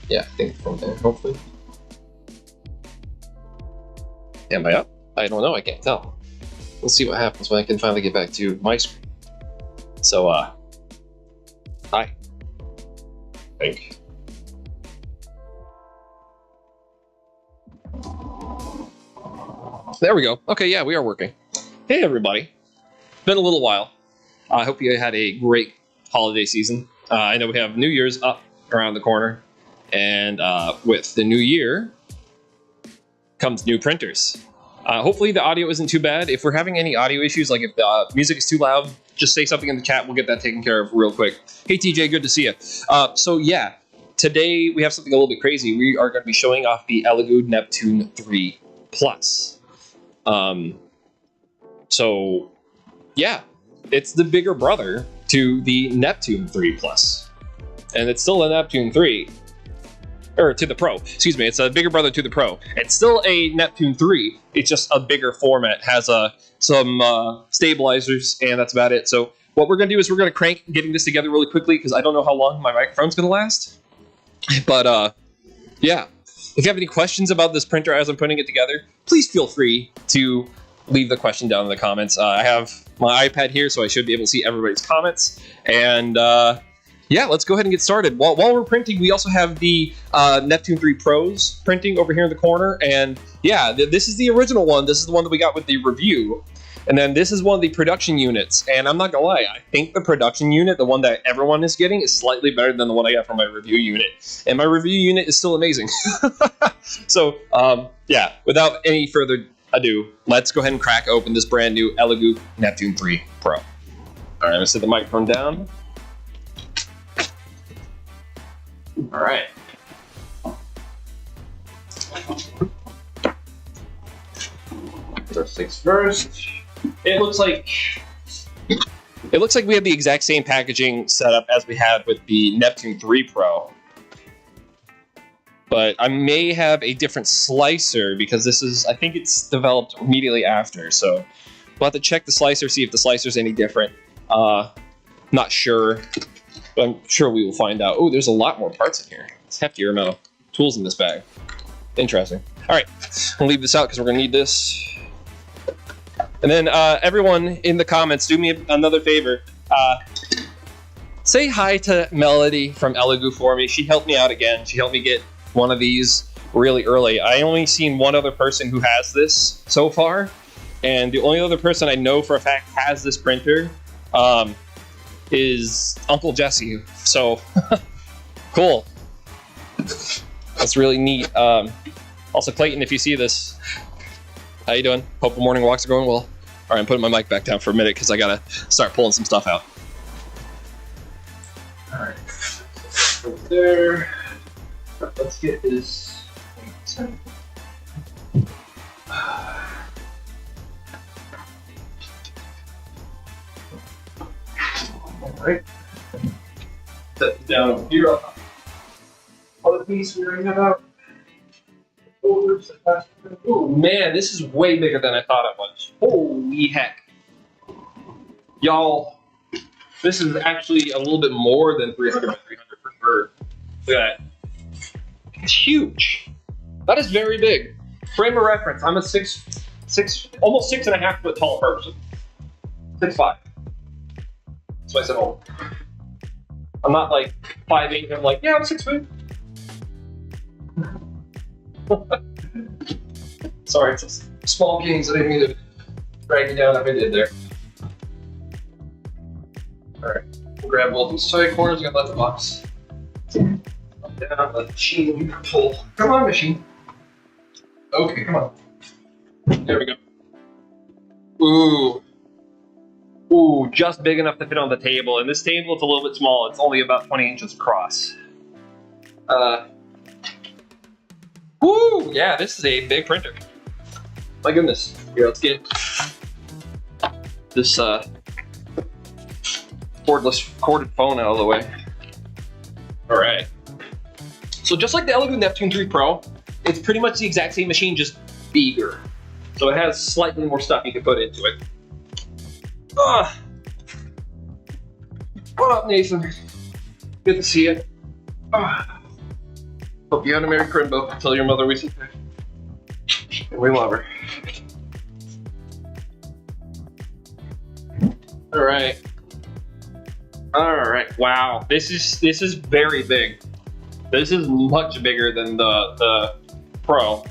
Yeah, I think from there, hopefully. Am I up? I don't know, I can't tell. We'll see what happens when I can finally get back to my screen. So, hi. Think. There we go. Okay, yeah, we are working. Hey, everybody. Been a little while. I hope you had a great holiday season. I know we have New Year's up around the corner, and with the new year comes new printers. Hopefully the audio isn't too bad. If we're having any audio issues, like if the music is too loud, just say something in the chat. We'll get that taken care of real quick. Hey, TJ, good to see you. So yeah, today we have something a little bit crazy. We are going to be showing off the ELEGOO Neptune 3 Plus. So yeah, it's the bigger brother to the Neptune 3 Plus, and it's still a Neptune 3. Or to the Pro, excuse me, it's a bigger brother to the Pro. It's still a Neptune 3, it's just a bigger format, has some stabilizers, and that's about it. So what we're going to do is we're going to crank getting this together really quickly, because I don't know how long my microphone's going to last. But yeah, if you have any questions about this printer as I'm putting it together, please feel free to leave the question down in the comments. I have my iPad here, so I should be able to see everybody's comments. And yeah, let's go ahead and get started. While we're printing, we also have the Neptune 3 Pros printing over here in the corner. And yeah, this is the original one. This is the one that we got with the review. And then this is one of the production units. And I'm not gonna lie, I think the production unit, the one that everyone is getting, is slightly better than the one I got from my review unit. And my review unit is still amazing. So yeah, without any further ado, let's go ahead and crack open this brand new ELEGOO Neptune 3 Pro. All right, I'm gonna set the microphone down. All right. First things first. It looks like we have the exact same packaging setup as we had with the Neptune 3 Pro. But I may have a different slicer because this is, I think it's developed immediately after. So we'll have to check the slicer, see if the slicer's any different. Not sure. But I'm sure we will find out. Oh, there's a lot more parts in here. It's heftier amount of tools in this bag. Interesting. All right, I'll leave this out because we're gonna need this. And then everyone in the comments, do me another favor. Say hi to Melody from ELEGOO for me. She helped me out again. She helped me get one of these really early. I only seen one other person who has this so far, and the only other person I know for a fact has this printer is Uncle Jesse. So cool. That's really neat. Also, Clayton, if you see this, how you doing? Hope the morning walks are going well. All right, I'm putting my mic back down for a minute because I gotta start pulling some stuff out. All right, over there. Let's get this. Alright. Set it down over here. Other piece we already have out. Oh man, this is way bigger than I thought it was. Holy heck. Y'all, this is actually a little bit more than 300 by 300 for sure. Look at that. It's huge. That is very big. Frame of reference, I'm a almost 6.5 foot tall person. 6'5". That's why I said old. I'm not like 5'8", I'm like, yeah, I'm 6 foot. Sorry, it's just small gains. I didn't mean to drag you down like I did there. Alright, we'll grab all these side corners, got left box. Down, the machine, you can pull. Come on, machine. Okay, come on. There we go. Ooh. Ooh, just big enough to fit on the table. And this table is a little bit small. It's only about 20 inches across. Woo! Yeah, this is a big printer. My goodness. Here, let's get this corded phone out of the way. All right. So just like the ELEGOO Neptune 3 Pro, it's pretty much the exact same machine, just bigger. So it has slightly more stuff you can put into it. What up, Nathan? Good to see you. Hope you had a Merry Crimbo. Tell your mother we said hi. We love her. All right. All right. Wow. This is very big. This is much bigger than the Pro.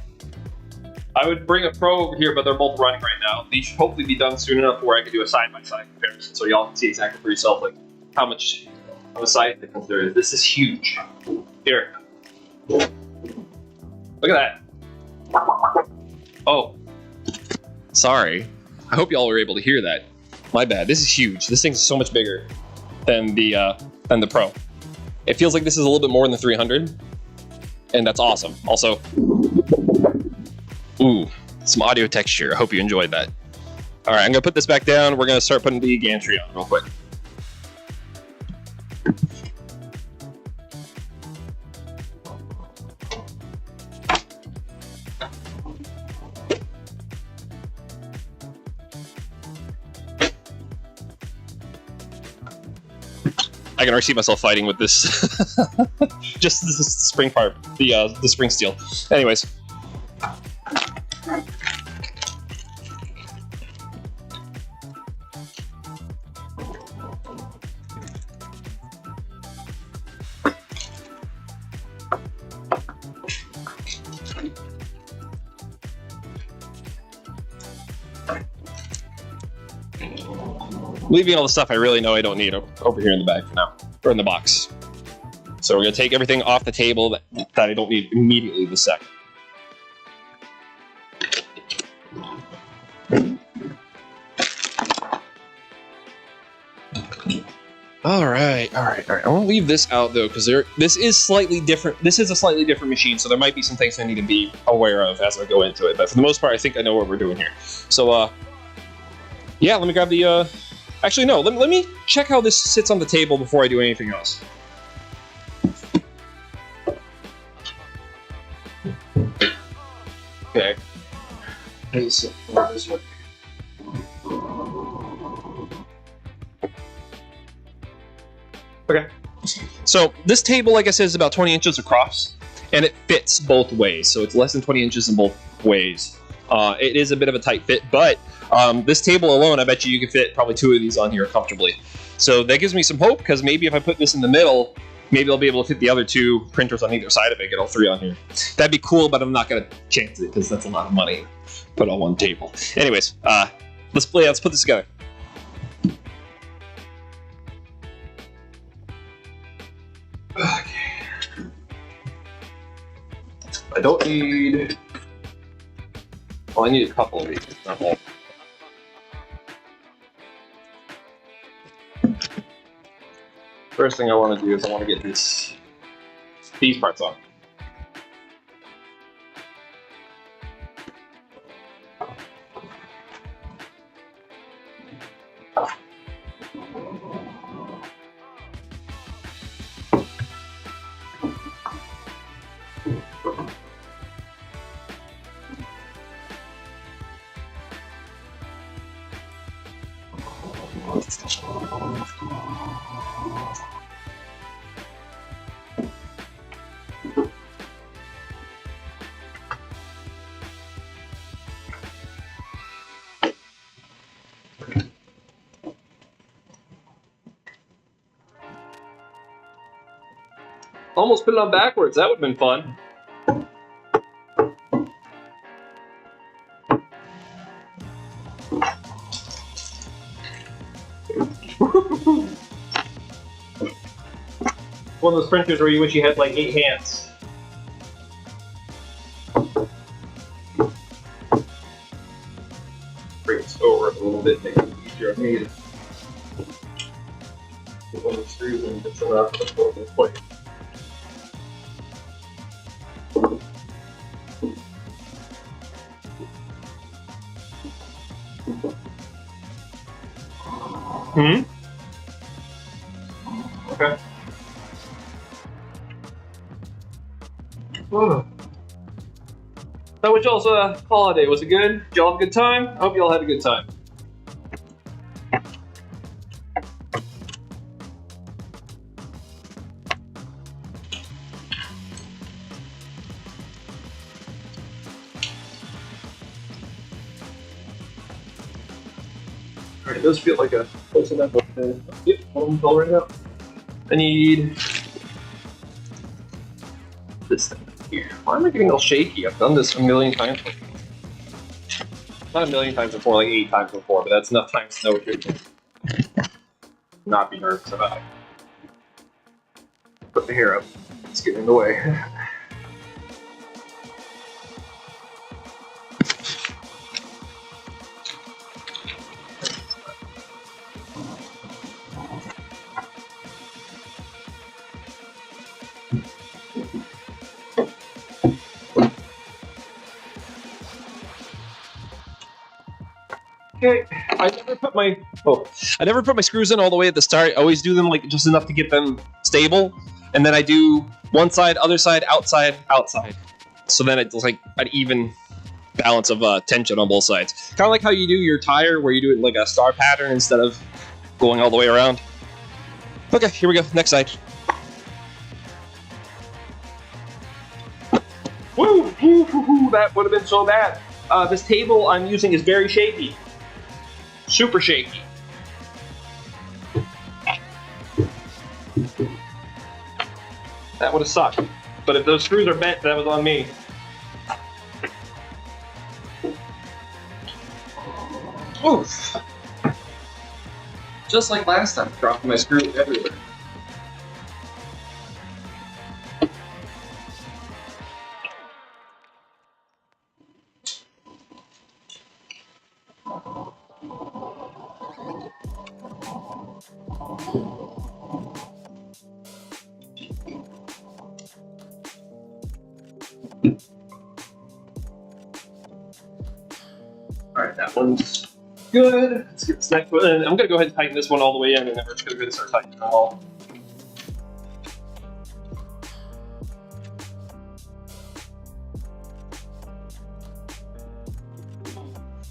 I would bring a Pro over here, but they're both running right now. These should hopefully be done soon enough where I can do a side-by-side comparison, so y'all can see exactly for yourself like how much of a size difference there is. This is huge. Here. Look at that. Oh. Sorry. I hope y'all were able to hear that. My bad. This is huge. This thing's so much bigger than the Pro. It feels like this is a little bit more than the 300, and that's awesome. Also, ooh, some audio texture. I hope you enjoyed that. All right, I'm gonna put this back down. We're gonna start putting the gantry on real quick. I can already see myself fighting with this. Just the spring part, the spring steel. Anyways. Leaving all the stuff I really know I don't need over here in the bag for now, or in the box. So we're gonna take everything off the table that I don't need immediately this second. All right. I want to leave this out though, because this is slightly different. This is a slightly different machine, so there might be some things I need to be aware of as I go into it. But for the most part, I think I know what we're doing here. So, yeah, let me grab the. Actually, no. Let me check how this sits on the table before I do anything else. Okay. Okay. So this table, like I said, is about 20 inches across, and it fits both ways. So it's less than 20 inches in both ways. It is a bit of a tight fit, but this table alone, I bet you could fit probably 2 of these on here comfortably. So that gives me some hope, because maybe if I put this in the middle, maybe I'll be able to fit the other 2 printers on either side of it, get all 3 on here. That'd be cool, but I'm not going to chance it, because that's a lot of money put on one table. Anyways, let's put this together. Okay. I don't need... Well, I need a couple of these, not all. First thing I want to do is I want to get these parts on. Almost put it on backwards. That would have been fun. One of those printers where you wish you had like 8 hands. Bring this over a little bit, make it easier on me to put one of the screws and get some out of the plate. Okay. How was y'all's holiday? Was it good? Did y'all have a good time? I hope y'all had a good time. It does feel like a close enough. Yep, one fill right out. I need this thing here. Why am I getting all shaky? I've done this a million times before. Not a million times before, like 8 times before, but that's enough times to know what you're doing. Not be nervous about it. Put the hair up. It's getting in the way. Okay, I never put my screws in all the way at the start. I always do them like just enough to get them stable, and then I do one side, other side, outside, outside. So then it's like an even balance of tension on both sides. Kind of like how you do your tire, where you do it like a star pattern instead of going all the way around. Okay, here we go. Next side. Woo! That would have been so bad. This table I'm using is very shaky. Super shaky. That would have sucked. But if those screws are bent, that was on me. Oof. Just like last time, dropping my screw everywhere. Alright, that one's good. Let's get this next one. And I'm going to go ahead and tighten this one all the way in, and then we're just going to go ahead and start tightening them all.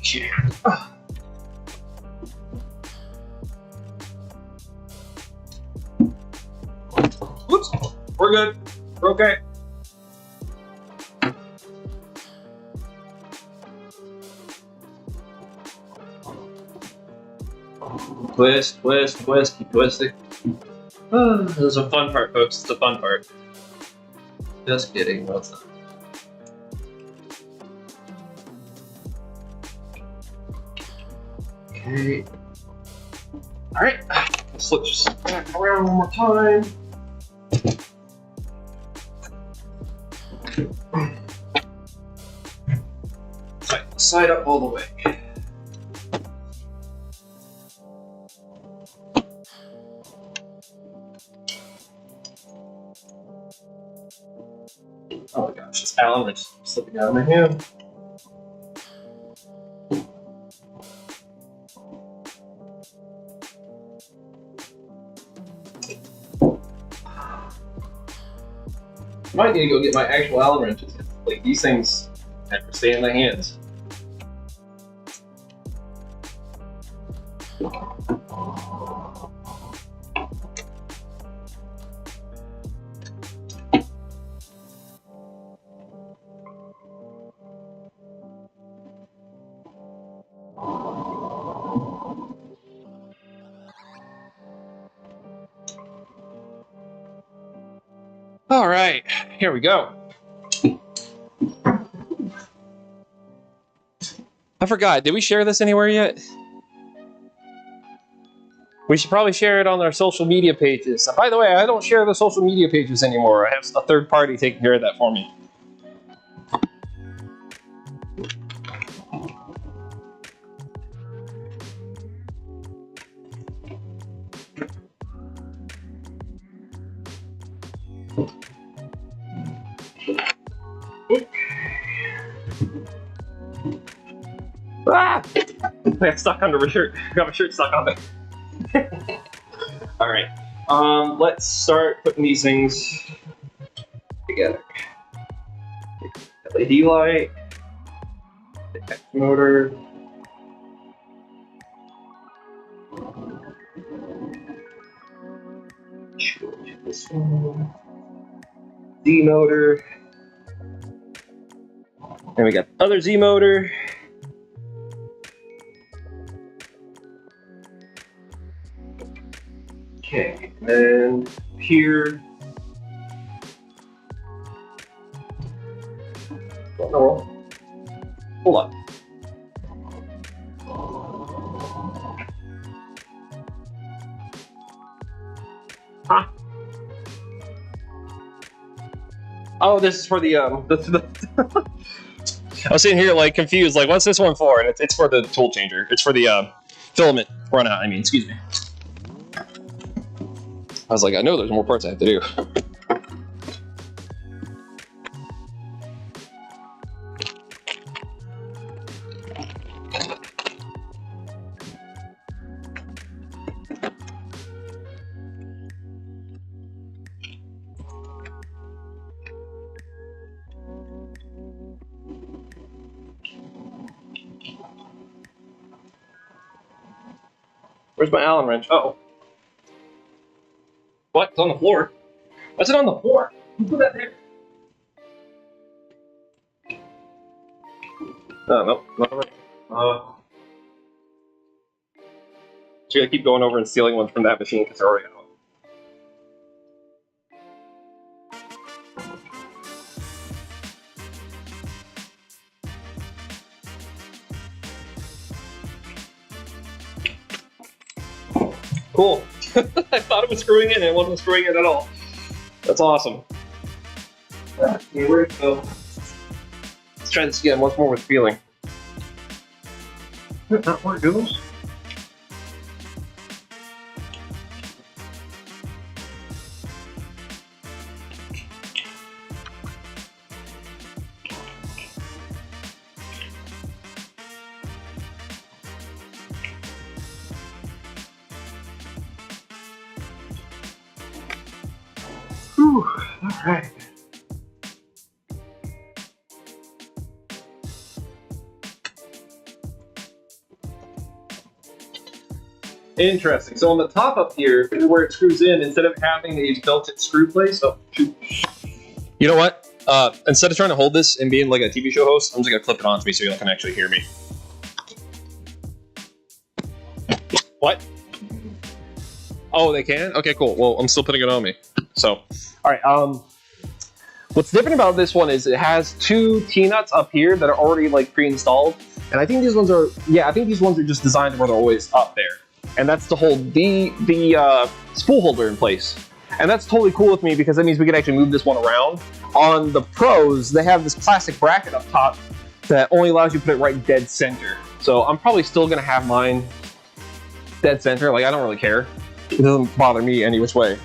Yeah. Whoops. We're good. We're okay. Twist, twist, twist, keep twisting. Oh, this is a fun part, folks. It's a fun part. Just kidding. No, it's not. Okay. Alright. Let's flip this back around one more time. Tighten the side up all the way. Oh my gosh, this Allen wrench is slipping out of my hand. I might need to go get my actual Allen wrenches. Like, these things never stay in my hands. All right, here we go. I forgot, did we share this anywhere yet? We should probably share it on our social media pages. By the way, I don't share the social media pages anymore. I have a third party taking care of that for me. Ah! I got stuck under my shirt. I got my shirt stuck on it. Alright. Let's start putting these things together. LED light, the X motor, this one, Z motor, and we got the other Z motor. Okay, and then here. Oh, no. Hold on. Huh? Oh, this is for the I was sitting here like confused, like what's this one for? And it's for the tool changer. It's for the filament run out. I mean, excuse me. I was like, I know there's more parts I have to do. Where's my Allen wrench? Uh oh. What? It's on the floor. What's it on the floor? Who put that there? No, not right. So you gotta keep going over and stealing ones from that machine because they're already out. Cool. I thought it was screwing in and it wasn't screwing in at all. That's awesome. Okay, where'd it go? Let's try this again once more with feeling. Not where it goes. Whew, all right. Interesting. So on the top up here, where it screws in, instead of having a built-in screw place, oh shoot. You know what? Instead of trying to hold this and being like a TV show host, I'm just gonna clip it onto me so you all can actually hear me. What? Oh, they can? Okay, cool. Well, I'm still putting it on me. So, all right. What's different about this one is it has two T-nuts up here that are already like pre-installed, and I think these ones are, yeah, I think these ones are just designed where they're always up there, and that's to hold the spool holder in place. And that's totally cool with me because that means we can actually move this one around. On the Pros, they have this plastic bracket up top that only allows you to put it right dead center. So I'm probably still gonna have mine dead center. Like, I don't really care. It doesn't bother me any which way.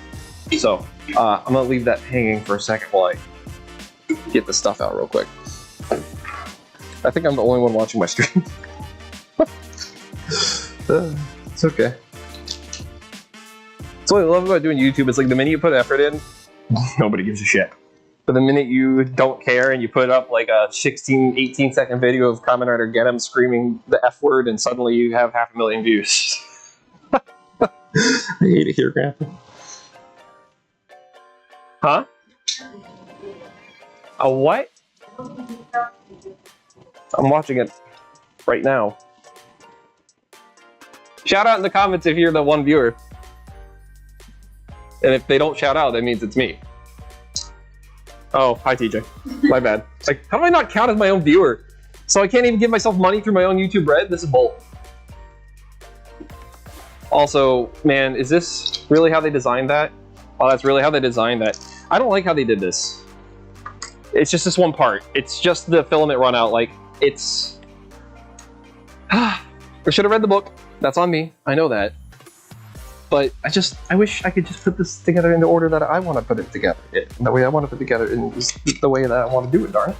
So I'm gonna leave that hanging for a second while I get the stuff out real quick. I think I'm the only one watching my stream. It's okay. That's what I love about doing YouTube. It's like the minute you put effort in, nobody gives a shit. But the minute you don't care and you put up like a 16, 18 second video of Kamen Rider Get 'em screaming the F word, and suddenly you have 500,000 views. I hate it here, Grandpa. Huh? A what? I'm watching it right now. Shout out in the comments if you're the one viewer. And if they don't shout out, that means it's me. Oh, hi TJ. My bad. Like, how do I not count as my own viewer? So I can't even give myself money through my own YouTube Red? This is bull. Also, man, is this really how they designed that? Oh, that's really how they designed that. I don't like how they did this. It's just this one part. It's just the filament run out. Like, it's... I should have read the book. That's on me. I know that. But I wish I could just put this together in the order that I want to put it together. The way I want to put it together in the way that I want to do it, darn it.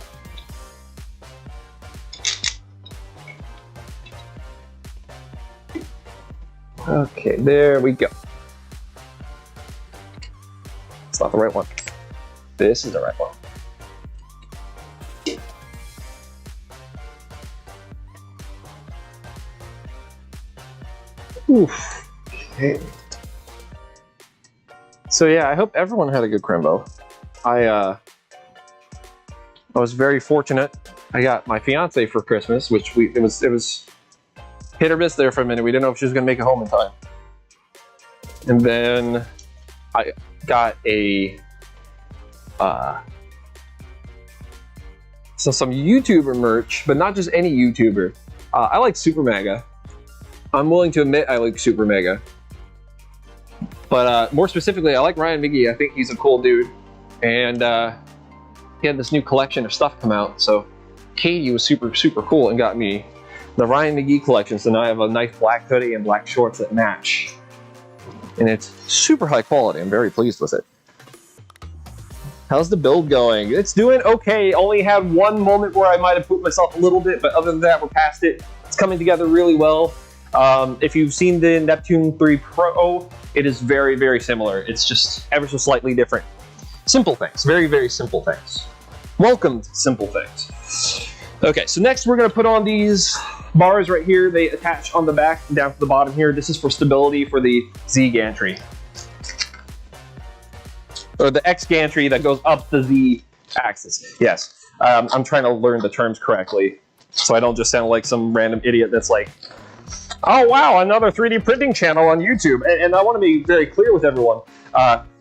Okay, there we go. It's not the right one. This is the right one. Oof. Okay. So yeah, I hope everyone had a good Crimbo. I was very fortunate. I got my fiance for Christmas, which it was hit or miss there for a minute. We didn't know if she was gonna make it home in time. And then I got a some YouTuber merch, but not just any YouTuber. I like Super Mega. I'm willing to admit I like Super Mega. But more specifically, I like Ryan McGee. I think he's a cool dude. And he had this new collection of stuff come out. So Katie was super, super cool and got me the Ryan McGee collection. So now I have a nice black hoodie and black shorts that match. And it's super high quality. I'm very pleased with it. How's the build going? It's doing okay. Only had one moment where I might have pooped myself a little bit, but other than that, we're past it. It's coming together really well. If you've seen the Neptune 3 Pro, it is very, very similar. It's just ever so slightly different. Simple things. Very, very simple things. Welcome to simple things. Okay, so next we're going to put on these bars right here. They attach on the back and down to the bottom here. This is for stability for the Z gantry. Or the X gantry that goes up the Z axis. Yes. I'm trying to learn the terms correctly so I don't just sound like some random idiot that's like, oh wow, another 3D printing channel on YouTube. And I want to be very clear with everyone.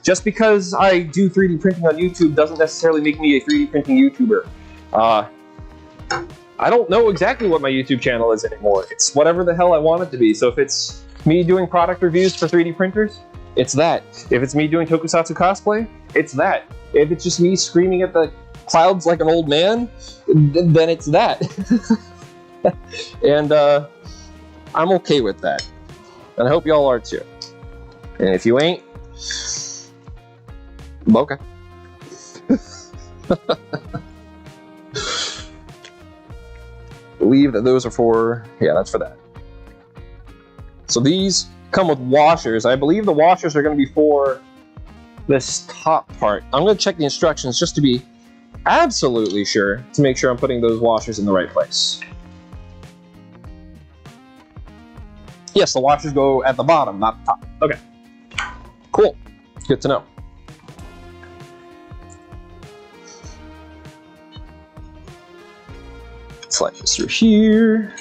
Just because I do 3D printing on YouTube doesn't necessarily make me a 3D printing YouTuber. I don't know exactly what my YouTube channel is anymore. It's whatever the hell I want it to be. So if it's me doing product reviews for 3D printers, it's that. If it's me doing tokusatsu cosplay, it's that. If it's just me screaming at the clouds like an old man, then it's that. And I'm okay with that. And I hope y'all are too. And if you ain't, okay. Believe that those are for, yeah, that's for that. So these come with washers. I believe the washers are going to be for this top part. I'm going to check the instructions just to be absolutely sure, to make sure I'm putting those washers in the right place. Yes, the washers go at the bottom, not the top. Okay. Cool. Good to know. Slide this through here.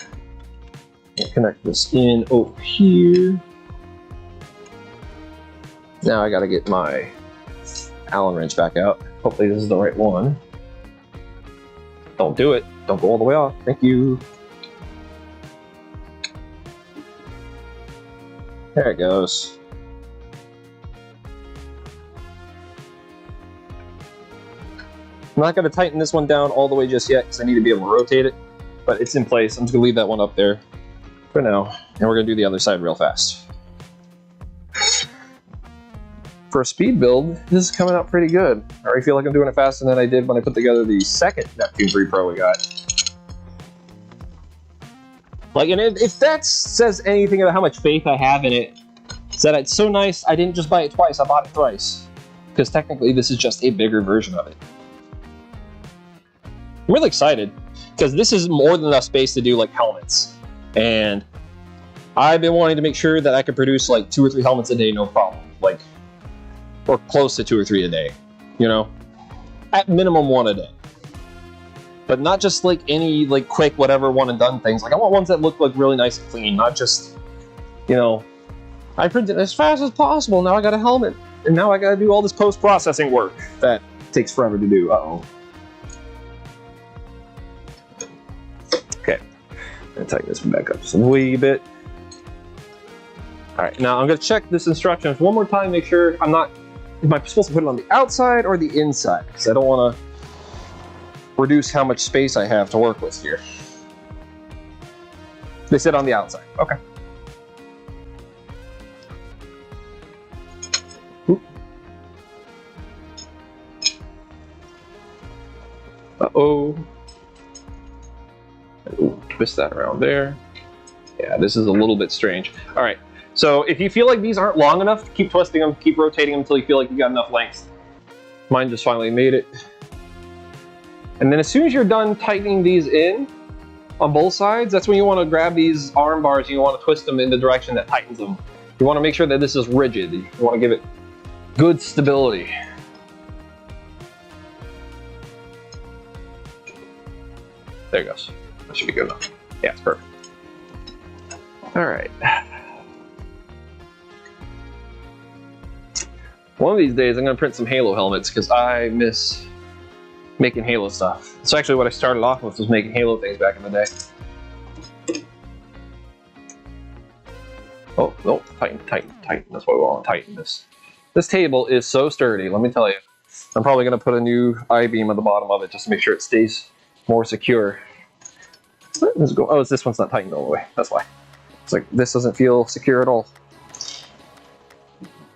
And connect this in over here. Now I gotta get my Allen wrench back out. Hopefully this is the right one. Don't do it. Don't go all the way off. Thank you. There it goes. I'm not going to tighten this one down all the way just yet because I need to be able to rotate it, but it's in place. I'm just going to leave that one up there for now, and we're going to do the other side real fast. For a speed build, this is coming out pretty good. I already feel like I'm doing it faster than I did when I put together the second Neptune 3 Pro we got. Like, and if that says anything about how much faith I have in it, it's that it's so nice I didn't just buy it twice, I bought it thrice. Because technically this is just a bigger version of it. I'm really excited, because this is more than enough space to do like helmets. And I've been wanting to make sure that I could produce like 2 or 3 helmets a day, no problem. Like, or close to 2 or 3 a day, you know? At minimum 1 a day. But not just like any like quick whatever one and done things. Like I want ones that look like really nice and clean, not just, you know, I printed as fast as possible, now I got a helmet, and now I gotta do all this post-processing work that takes forever to do. Uh-oh. Okay, I'm gonna tighten this back up just a wee bit. Alright, now I'm gonna check this instructions one more time, make sure I'm not, am I supposed to put it on the outside or the inside? Because I don't wanna reduce how much space I have to work with here. They said on the outside. Okay. Oop. Uh-oh. Ooh, twist that around there. Yeah, this is a little bit strange. All right, so if you feel like these aren't long enough, keep twisting them, keep rotating them until you feel like you got enough length. Mine just finally made it. And then as soon as you're done tightening these in on both sides, that's when you want to grab these arm bars and you want to twist them in the direction that tightens them. You want to make sure that this is rigid. You want to give it good stability. There it goes. That should be good enough. Yeah, it's perfect. All right. One of these days I'm gonna print some Halo helmets because I miss making Halo stuff. It's actually what I started off with, was making Halo things back in the day. Oh, no, tighten. That's what we want, tighten this. This table is so sturdy, let me tell you. I'm probably gonna put a new I-beam at the bottom of it just to make sure it stays more secure. Let's go. Oh, this one's not tightened all the way, that's why. It's like, this doesn't feel secure at all.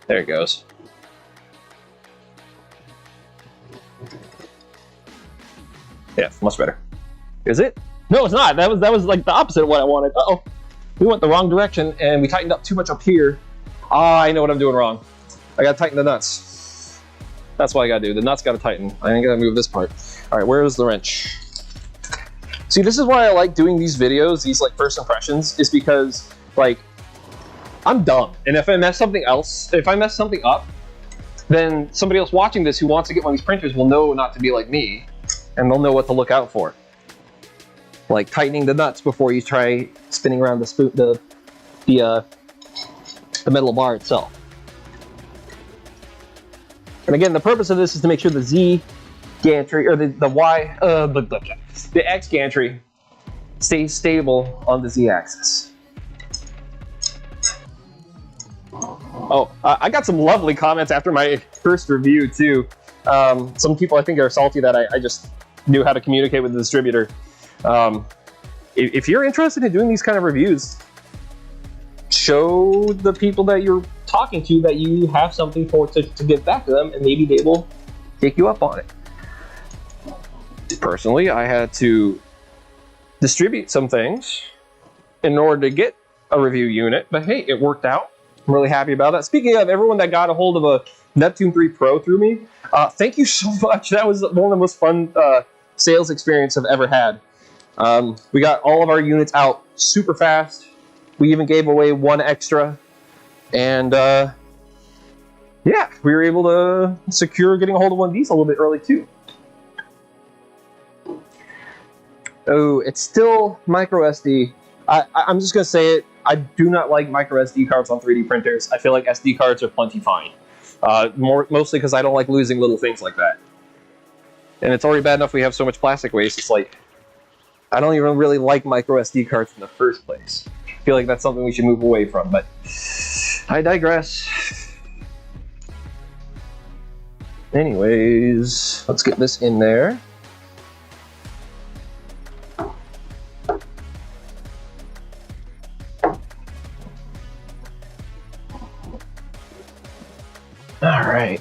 There it goes. Yeah, much better. Is it? No, it's not. That was like the opposite of what I wanted. Uh-oh. We went the wrong direction and we tightened up too much up here. Ah, I know what I'm doing wrong. I gotta tighten the nuts. That's what I gotta do. The nuts gotta tighten. I ain't gotta move this part. All right, where is the wrench? See, this is why I like doing these videos, these like first impressions, is because like I'm dumb. And if I mess something up, then somebody else watching this who wants to get one of these printers will know not to be like me, and they'll know what to look out for. Like tightening the nuts before you try spinning around the metal bar itself. And again, the purpose of this is to make sure the Z gantry, or the X gantry stays stable on the Z axis. Oh, I got some lovely comments after my first review too. Some people I think are salty that I just knew how to communicate with the distributor. If you're interested in doing these kind of reviews, show the people that you're talking to that you have something to give back to them, and maybe they will take you up on it. Personally, I had to distribute some things in order to get a review unit, but hey, it worked out. I'm really happy about that. Speaking of everyone that got a hold of a Neptune 3 Pro through me, thank you so much. That was one of the most fun sales experience I've ever had. We got all of our units out super fast. We even gave away one extra. And yeah, we were able to secure getting a hold of one of these a little bit early too. Oh, it's still micro SD. I'm just going to say it. I do not like micro SD cards on 3D printers. I feel like SD cards are plenty fine. Mostly because I don't like losing little things like that. And it's already bad enough we have so much plastic waste. It's like, I don't even really like micro SD cards in the first place. I feel like that's something we should move away from, but I digress. Anyways, let's get this in there. All right.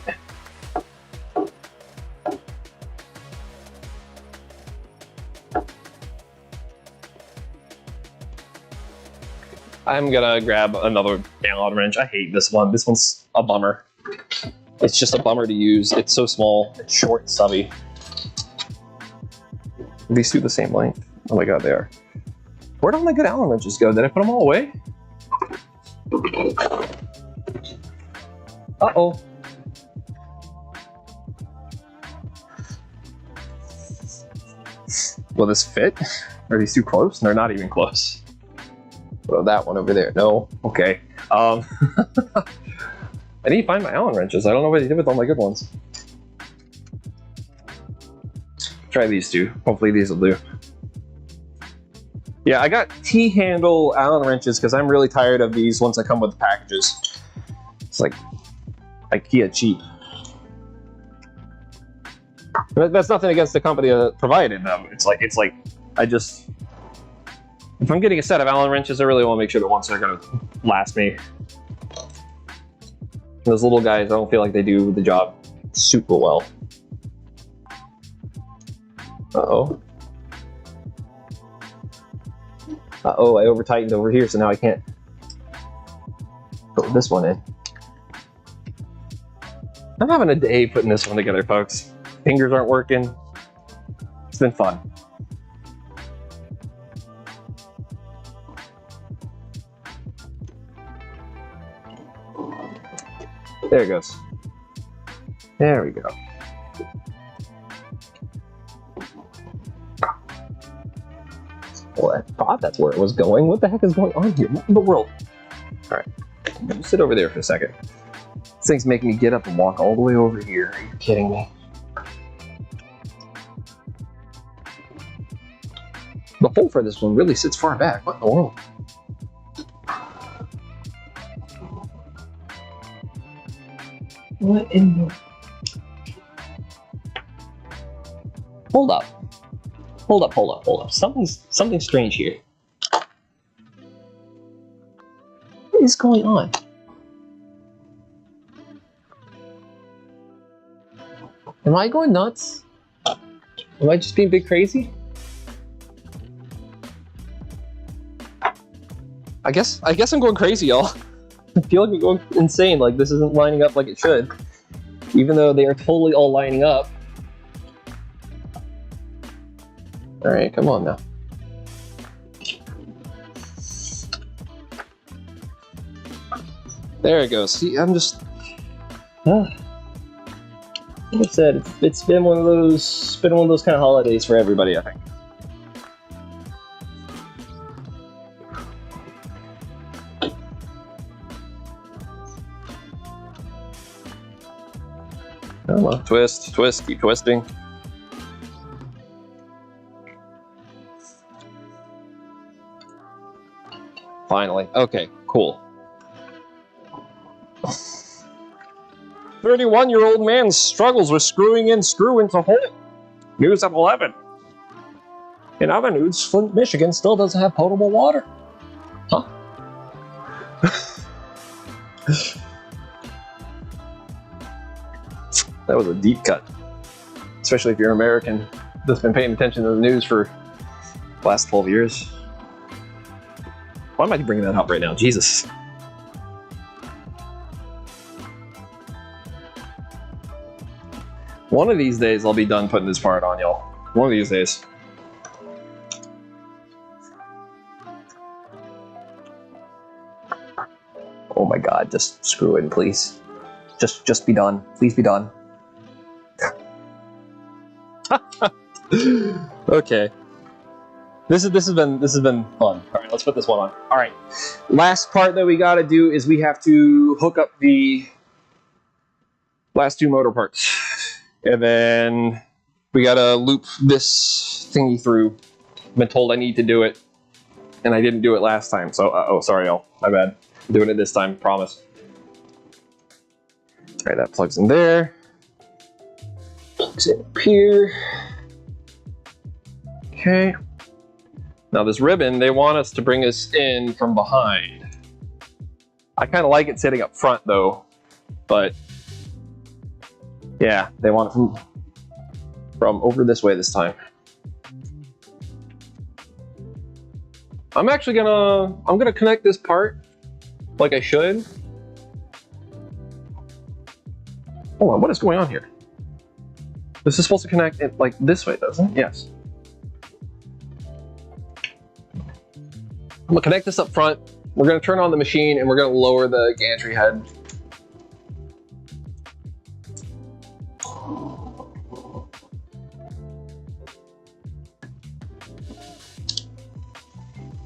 I'm gonna grab another Allen wrench. I hate this one. This one's a bummer. It's just a bummer to use. It's so small. It's short and stubby. Are these two the same length? Oh my god, they are. Where'd all my good Allen wrenches go? Did I put them all away? Uh-oh. Will this fit? Are these too close? They're not even close. Oh, that one over there. No? Okay. I need to find my Allen wrenches. I don't know what they did with all my good ones. Try these two. Hopefully these will do. Yeah, I got T-handle Allen wrenches because I'm really tired of these ones that come with the packages. It's like IKEA cheap. That's nothing against the company that provided them. It's like I just, if I'm getting a set of Allen wrenches, I really want to make sure the ones that are going to last me. Those little guys, I don't feel like they do the job super well. Uh-oh. Uh-oh, I over-tightened over here, so now I can't put this one in. I'm having a day putting this one together, folks. Fingers aren't working. It's been fun. There it goes. There we go. Well, I thought that's where it was going. What the heck is going on here? What in the world? All right, sit over there for a second. This thing's making me get up and walk all the way over here. Are you kidding me? The hole for this one really sits far back. What in the world? What in the... Hold up. Hold up, hold up, hold up. Something strange here. What is going on? Am I going nuts? Am I just being big crazy? I guess I'm going crazy, y'all. I feel like I'm going insane, like this isn't lining up like it should. Even though they are totally all lining up. Alright, come on now. There it goes. See, I'm just... like I said, it's been one of those kind of holidays for everybody, I think. Come on, twist, twist, keep twisting. Finally. Okay, cool. 31-year-old man struggles with screwing in screw into hole. News at 11. In other news, Flint, Michigan still doesn't have potable water. Huh? That was a deep cut. Especially if you're American that's been paying attention to the news for the last 12 years. Why am I bringing that up right now? Jesus. One of these days I'll be done putting this part on, y'all. One of these days. Oh my god, just screw in, please. Just be done. Please be done. Okay. This has been fun. Alright, let's put this one on. Alright. Last part that we gotta do is we have to hook up the last two motor parts. And then we gotta loop this thingy through. I've been told I need to do it, and I didn't do it last time, so oh, sorry y'all, my bad. I'm doing it this time, promise. Alright, that plugs in there. Plugs in up here. Okay. Now this ribbon, they want us to bring us in from behind. I kind of like it sitting up front though, but yeah, they want it from over this way this time. I'm gonna connect this part like I should. Hold on, what is going on here? This is supposed to connect it like this way, doesn't it? Yes. I'm gonna connect this up front. We're gonna turn on the machine and we're gonna lower the gantry head.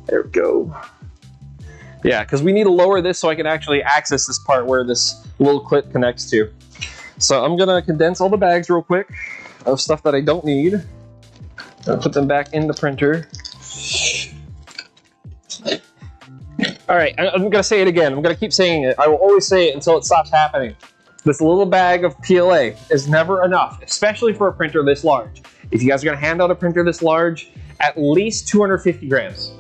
There we go. Yeah, because we need to lower this so I can actually access this part where this little clip connects to. So I'm gonna condense all the bags real quick of stuff that I don't need. I'll put them back in the printer. All right, I'm gonna say it again. I'm gonna keep saying it. I will always say it until it stops happening. This little bag of PLA is never enough, especially for a printer this large. If you guys are gonna hand out a printer this large, at least 250 grams.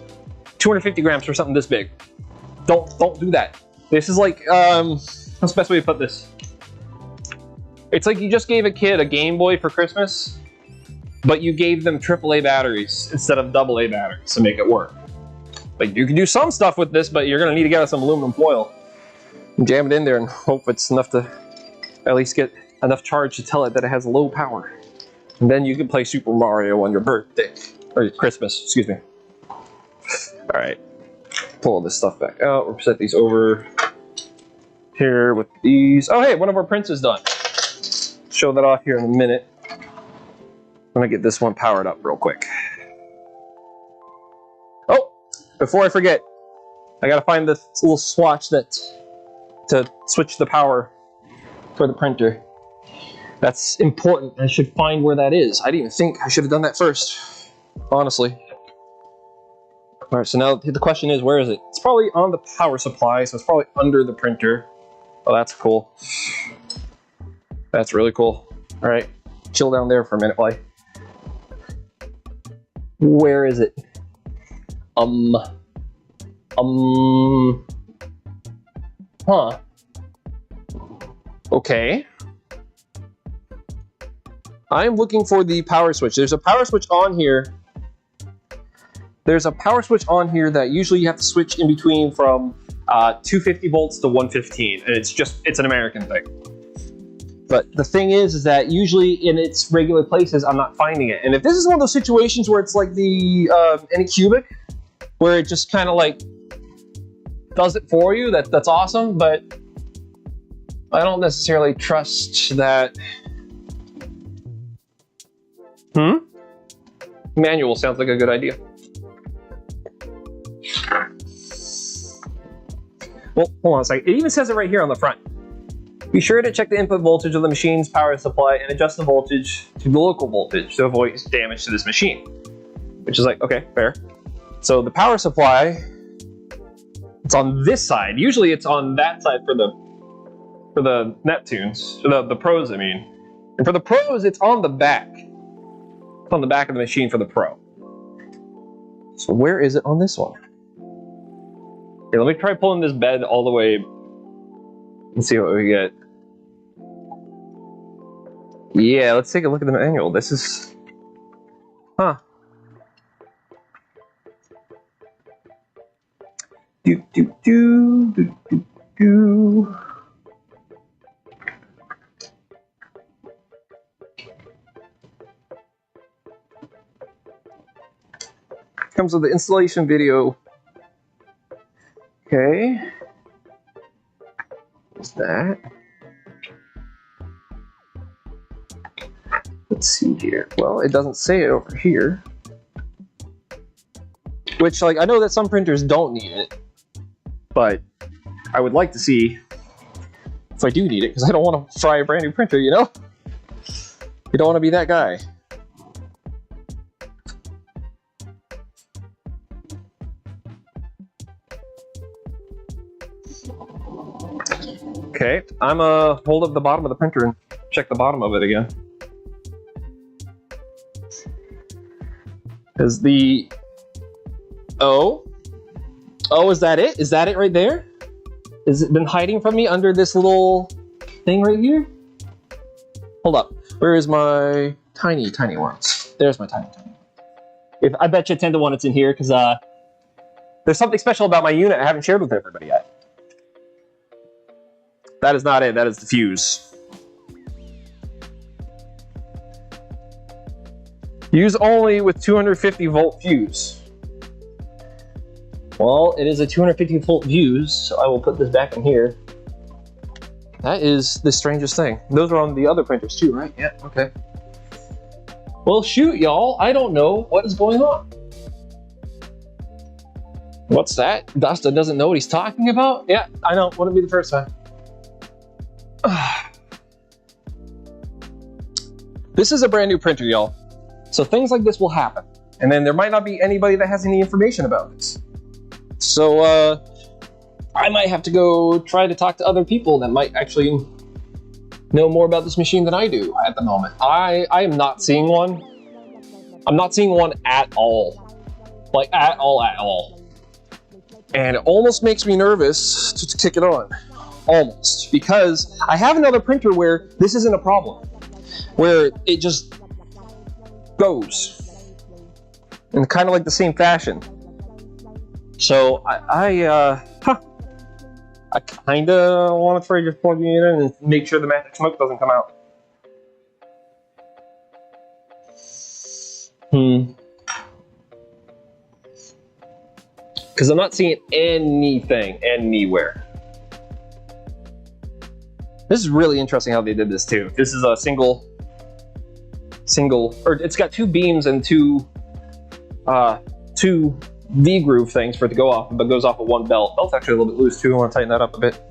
250 grams for something this big. Don't do that. This is like, what's the best way to put this? It's like you just gave a kid a Game Boy for Christmas, but you gave them AAA batteries instead of AA batteries to make it work. Like, you can do some stuff with this, but you're gonna need to get us some aluminum foil and jam it in there and hope it's enough to at least get enough charge to tell it that it has low power. And then you can play Super Mario on your birthday, or your Christmas, excuse me. All right, pull all this stuff back out. We'll set these over here with these. Oh, hey, one of our prints is done. Show that off here in a minute. I'm gonna get this one powered up real quick. Oh, before I forget, I gotta find this little swatch that to switch the power for the printer. That's important. I should find where that is. I didn't even think I should have done that first, honestly. All right, so now the question is, where is it? It's probably on the power supply, so it's probably under the printer. Oh, that's cool. That's really cool. All right, chill down there for a minute, while where is it? Huh. Okay. I'm looking for the power switch. There's a power switch on here. There's a power switch on here that usually you have to switch in between from 250 volts to 115, and it's an American thing. But the thing is that usually in its regular places, I'm not finding it. And if this is one of those situations where it's like the Anycubic, where it just kind of like does it for you, that's awesome, but I don't necessarily trust that. Manual sounds like a good idea. Well, hold on a second. It even says it right here on the front. Be sure to check the input voltage of the machine's power supply and adjust the voltage to the local voltage to avoid damage to this machine. Which is like, okay, fair. So the power supply, it's on this side. Usually it's on that side for the Neptunes, the Pros, I mean. And for the Pros, it's on the back. It's on the back of the machine for the Pro. So where is it on this one? Okay, let me try pulling this bed all the way and see what we get. Yeah, let's take a look at the manual. This is... Huh. Comes with the installation video. Okay. What's that? Let's see here. Well, it doesn't say it over here. Which, like, I know that some printers don't need it, but I would like to see if I do need it, because I don't want to try a brand new printer, you know? You don't want to be that guy. Okay, I'm gonna hold up the bottom of the printer and check the bottom of it again. Is the... Oh, is that it? Is that it right there? Has it been hiding from me under this little thing right here? Hold up. Where is my tiny ones? There's my tiny one. I bet you 10 to 1 it's in here, because there's something special about my unit I haven't shared with everybody yet. That is not it. That is the fuse. Use only with 250 volt fuse. Well, it is a 250 volt fuse, so I will put this back in here. That is the strangest thing. Those are on the other printers too, right? Yeah, okay. Well, shoot, y'all. I don't know what is going on. What's that? Dustin doesn't know what he's talking about? Yeah, I know. Wouldn't be the first time. This is a brand new printer, y'all. So things like this will happen. And then there might not be anybody that has any information about this. So I might have to go try to talk to other people that might actually know more about this machine than I do at the moment. I am not seeing one. I'm not seeing one at all. Like, at all. And it almost makes me nervous to kick it on. Almost. Because I have another printer where this isn't a problem. Where it just goes. In kind of like the same fashion. So I kind of want to try just plugging it in and make sure the magic smoke doesn't come out. Because I'm not seeing anything anywhere. This is really interesting how they did this too. This is a single, or it's got two beams and two V-groove things for it to go off, but goes off of one belt. Belt's actually a little bit loose too. I want to tighten that up a bit.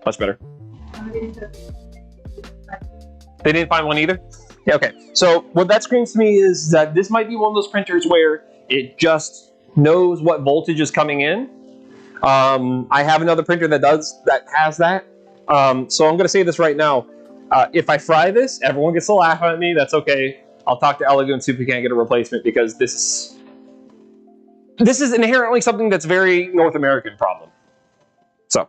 Much better. They didn't find one either? Yeah, okay. So what that screams to me is that this might be one of those printers where it just knows what voltage is coming in. I have another printer that has that. So I'm going to say this right now. If I fry this, everyone gets to laugh at me. That's okay. I'll talk to ELEGOO and see if we can't get a replacement, because this is inherently something that's very North American problem. So,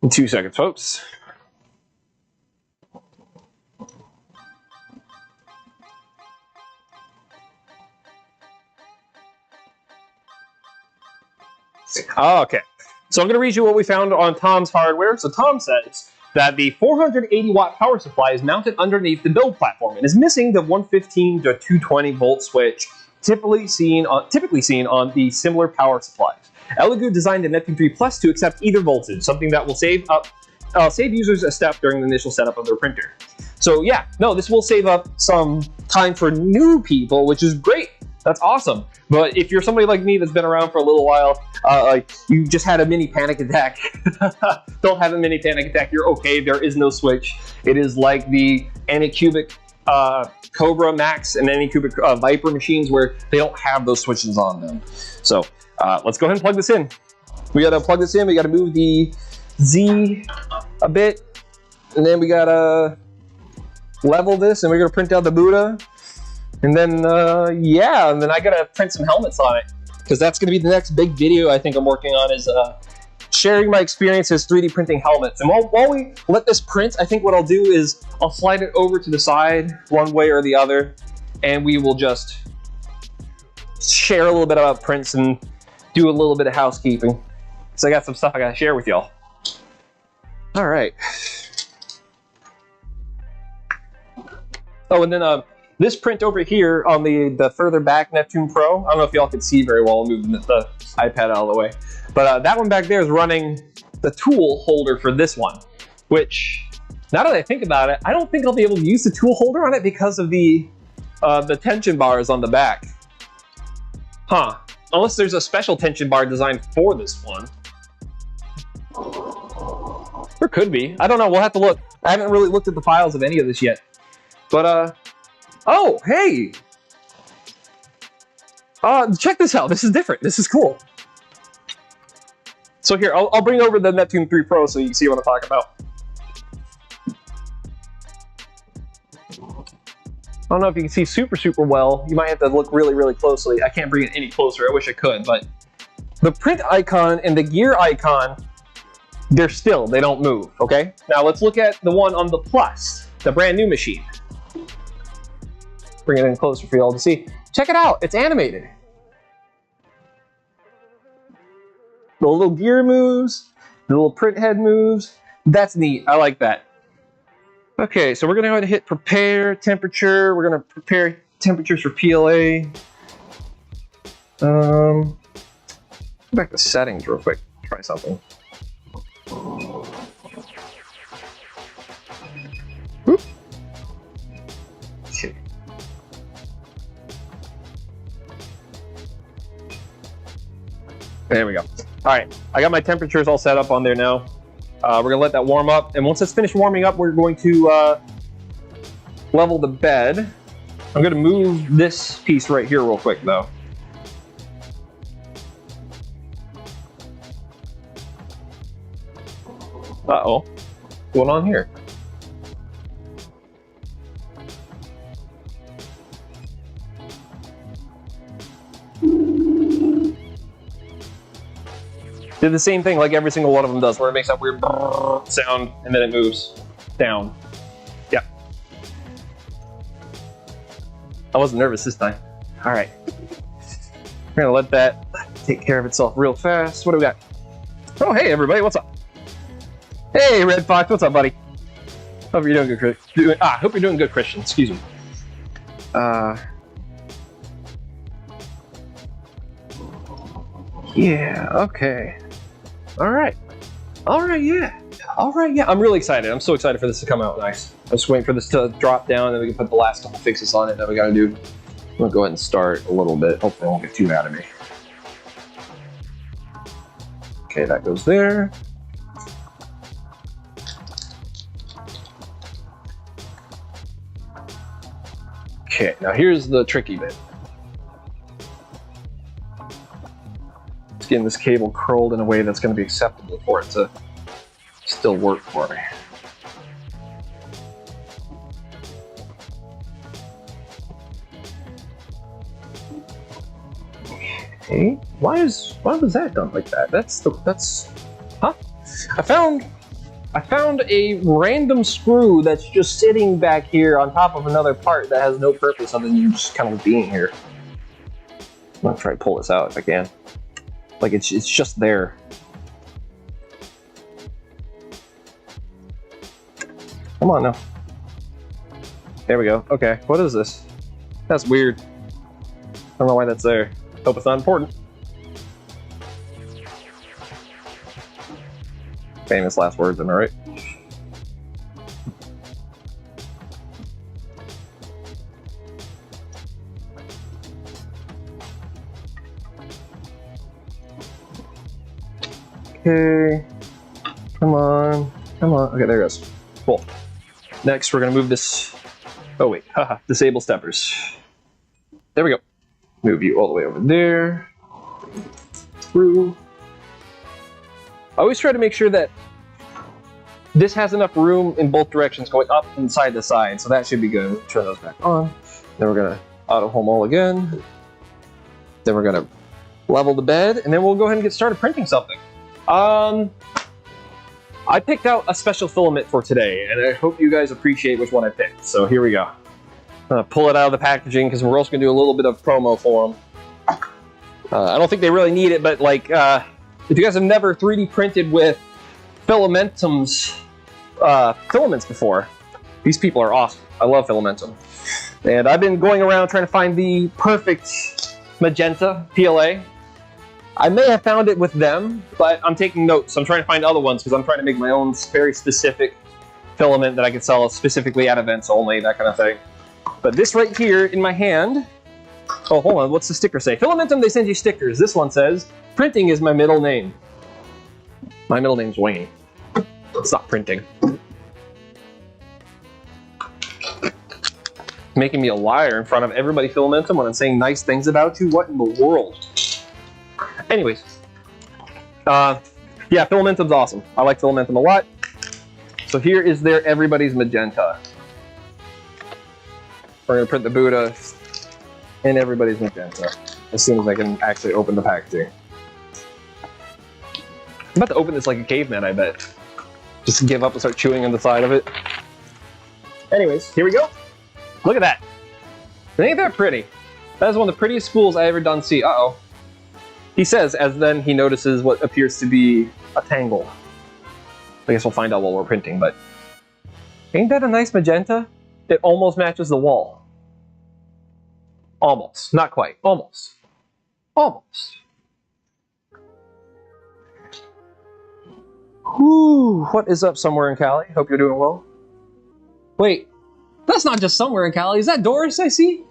in 2 seconds, folks. Okay, so I'm going to read you what we found on Tom's hardware. So Tom says that the 480 watt power supply is mounted underneath the build platform and is missing the 115 to 220 volt switch typically seen on the similar power supplies. ELEGOO designed the Neptune 3 Plus to accept either voltage, something that will save users a step during the initial setup of their printer. So yeah, no, this will save up some time for new people, which is great. That's awesome. But if you're somebody like me that's been around for a little while, like you just had a mini panic attack, don't have a mini panic attack, you're okay. There is no switch. It is like the Anycubic Cobra Max and Anycubic Viper machines where they don't have those switches on them. So let's go ahead and plug this in. We gotta plug this in, we gotta move the Z a bit, and then we gotta level this, and we're gonna print out the Buddha. And then, yeah, and then I gotta print some helmets on it, because that's gonna be the next big video I think I'm working on, is sharing my experiences 3D printing helmets. And while we let this print, I think what I'll do is I'll slide it over to the side one way or the other, and we will just share a little bit about prints and do a little bit of housekeeping. So I got some stuff I gotta share with y'all. All right. Oh, and then this print over here on the further back Neptune Pro, I don't know if y'all can see very well, moving the iPad out of the way, but that one back there is running the tool holder for this one, which, now that I think about it, I don't think I'll be able to use the tool holder on it because of the tension bars on the back. Huh. Unless there's a special tension bar designed for this one. There could be. I don't know. We'll have to look. I haven't really looked at the files of any of this yet. But, oh, hey! Check this out. This is different. This is cool. So here, I'll bring over the Neptune 3 Pro so you can see what I'm talking about. I don't know if you can see super well. You might have to look really closely. I can't bring it any closer. I wish I could, but the print icon and the gear icon, they're still, they don't move, okay? Now let's look at the one on the Plus, the brand new machine. Bring it in closer for y'all to see. Check it out, it's animated. The little gear moves, the little print head moves. That's neat, I like that. Okay, so we're gonna go ahead and hit prepare temperature. We're gonna prepare temperatures for PLA. Go back to settings real quick, try something. Whoop. Okay. There we go. All right, I got my temperatures all set up on there now. We're gonna let that warm up, and once it's finished warming up, we're going to level the bed. I'm gonna move this piece right here real quick though. Uh-oh, what's going on here? Did the same thing like every single one of them does, where it makes that weird sound and then it moves down. Yeah. I wasn't nervous this time. All right. We're gonna let that take care of itself real fast. What do we got? Oh, hey everybody, what's up? Hey, Red Fox, what's up, buddy? Hope you're doing good, hope you're doing good, Christian. Excuse me. Yeah, okay. All right, yeah. I'm really excited. I'm so excited for this to come out nice. I'm just waiting for this to drop down, and then we can put the last couple fixes on it that we gotta do. I'm gonna go ahead and start a little bit. Hopefully I won't get too mad at me. Okay, that goes there. Okay, now here's the tricky bit. Just getting this cable curled in a way that's going to be acceptable for it to still work for me. Okay, why was that done like that? Huh? I found a random screw that's just sitting back here on top of another part that has no purpose other than just kind of being here. I'm gonna try to pull this out if I can. Like it's just there. Come on now. There we go. Okay, what is this? That's weird. I don't know why that's there. Hope it's not important. Famous last words, am I right? Okay. Come on. Come on. Okay, there it goes. Cool. Next, we're going to move this. Oh, wait. Haha. Disable steppers. There we go. Move you all the way over there. Through. I always try to make sure that this has enough room in both directions going up and side to side, so that should be good. Turn those back on. Then we're going to auto home all again. Then we're going to level the bed, and then we'll go ahead and get started printing something. I picked out a special filament for today, and I hope you guys appreciate which one I picked. So here we go. Pull it out of the packaging because we're also going to do a little bit of promo for them. I don't think they really need it, but like, if you guys have never 3D printed with filaments before, these people are awesome. I love Filamentum. And I've been going around trying to find the perfect magenta PLA. I may have found it with them, but I'm taking notes. I'm trying to find other ones because I'm trying to make my own very specific filament that I can sell specifically at events only, that kind of thing. But this right here in my hand, oh, hold on, what's the sticker say? Filamentum, they send you stickers. This one says, printing is my middle name. My middle name's Wayne. It's not printing. Making me a liar in front of everybody, Filamentum, when I'm saying nice things about you? What in the world? Anyways. Yeah, Filamentum's awesome. I like Filamentum a lot. So here is their Everybody's Magenta. We're going to print the Buddha and Everybody's Magenta as soon as I can actually open the packaging. I'm about to open this like a caveman, I bet. Just give up and start chewing on the side of it. Anyways, here we go. Look at that. Ain't that pretty? That is one of the prettiest spools I ever done see. Uh-oh. He says, as then he notices what appears to be a tangle. I guess we'll find out while we're printing, but... Ain't that a nice magenta? It almost matches the wall. Almost. Not quite. Almost. Almost. Whew. What is up somewhere in Cali? Hope you're doing well. Wait. That's not just somewhere in Cali. Is that Doris I see?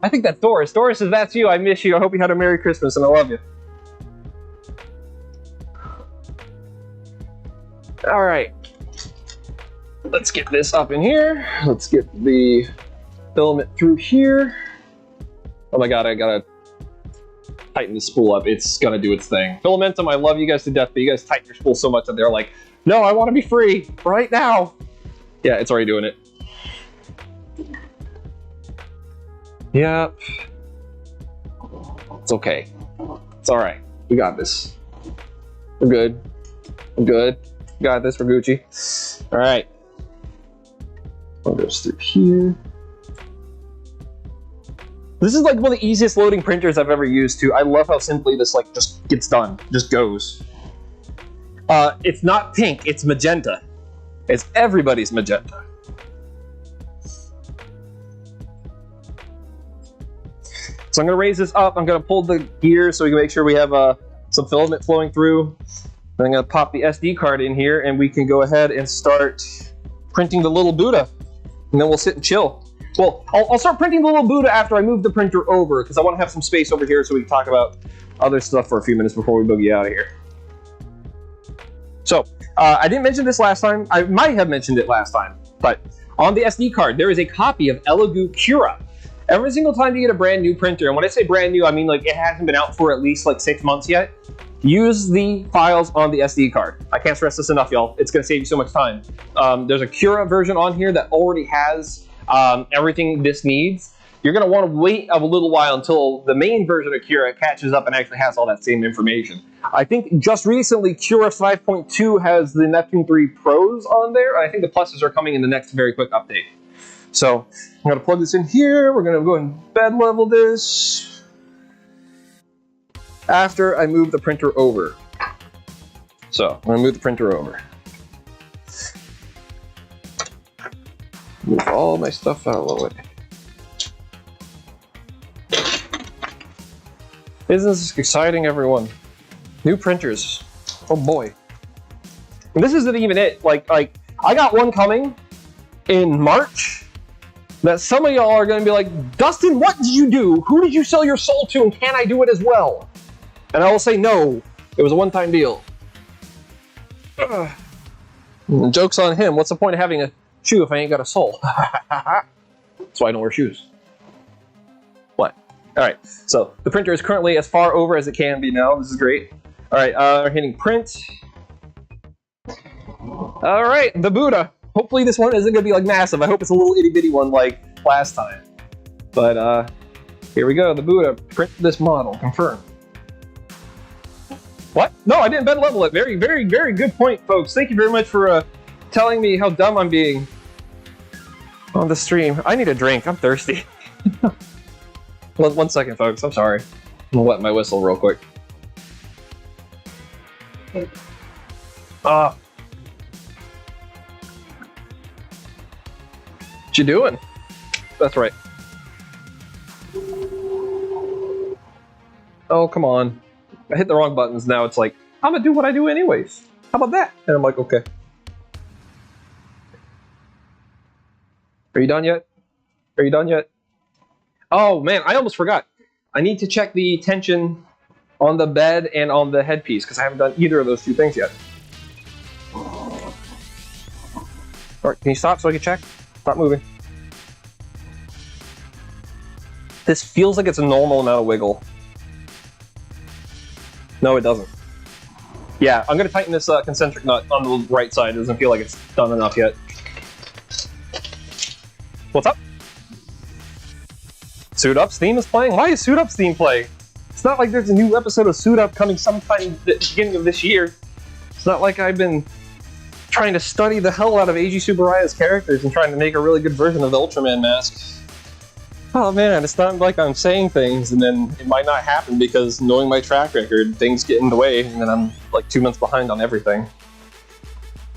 I think that's Doris. Doris, if that's you, I miss you. I hope you had a Merry Christmas and I love you. Alright. Let's get this up in here. Let's get the filament through here. Oh my god, I gotta tighten the spool up. It's gonna do its thing. Filamentum, I love you guys to death, but you guys tighten your spool so much that they're like, no, I want to be free right now. Yeah, it's already doing it. Yep. It's okay. It's alright. We got this. We're good. We're good. We got this. We're Gucci. Alright. I'll go through here. This is like one of the easiest loading printers I've ever used too. I love how simply this like just gets done. Just goes. It's not pink, it's magenta. It's everybody's magenta. So I'm gonna raise this up. I'm gonna pull the gear so we can make sure we have some filament flowing through. Then I'm gonna pop the SD card in here and we can go ahead and start printing the little Buddha. And then we'll sit and chill. Well, I'll start printing the little Buddha after I move the printer over because I want to have some space over here so we can talk about other stuff for a few minutes before we boogie out of here. So, I didn't mention this last time. I might have mentioned it last time, but on the SD card, there is a copy of ELEGOO Cura. Every single time you get a brand new printer, and when I say brand new, I mean like it hasn't been out for at least like 6 months yet, use the files on the SD card. I can't stress this enough, y'all. It's going to save you so much time. There's a Cura version on here that already has everything this needs. You're going to want to wait a little while until the main version of Cura catches up and actually has all that same information. I think just recently Cura 5.2 has the Neptune 3 Pros on there, and I think the Pluses are coming in the next very quick update. So I'm going to plug this in here. We're going to go and bed level this after I move the printer over. So I'm going to move the printer over. Move all my stuff out of the way. Isn't this exciting, everyone? New printers. Oh boy. And this isn't even it. Like I got one coming in March that some of y'all are going to be like, Dustin, what did you do? Who did you sell your soul to, and can I do it as well? And I will say no. It was a one-time deal. Joke's on him. What's the point of having a shoe if I ain't got a soul? That's why I don't wear shoes. What? Alright, so the printer is currently as far over as it can be now. This is great. Alright, we're hitting print. Alright, the Buddha. Hopefully this one isn't going to be like massive. I hope it's a little itty bitty one like last time. But here we go, the Buddha. Print this model. Confirm. What? No, I didn't bed level it. Very, very, very good point, folks. Thank you very much for telling me how dumb I'm being on the stream. I need a drink. I'm thirsty. One second, folks. I'm sorry. I'm gonna wet my whistle real quick. What you doing? That's right. Oh, come on. I hit the wrong buttons. Now it's like, I'm gonna do what I do anyways. How about that? And I'm like, okay. Are you done yet? Are you done yet? Oh man, I almost forgot. I need to check the tension on the bed and on the headpiece because I haven't done either of those two things yet. Alright, can you stop so I can check? Stop moving. This feels like it's a normal amount of wiggle. No, it doesn't. Yeah, I'm gonna tighten this concentric nut on the right side. It doesn't feel like it's done enough yet. What's up? Suit Up's theme is playing? Why is Suit Up's theme playing? It's not like there's a new episode of Suit Up coming sometime at the beginning of this year. It's not like I've been trying to study the hell out of Eiji Tsuburaya's characters and trying to make a really good version of the Ultraman mask. Oh man, it's not like I'm saying things and then it might not happen because knowing my track record, things get in the way and then I'm like 2 months behind on everything.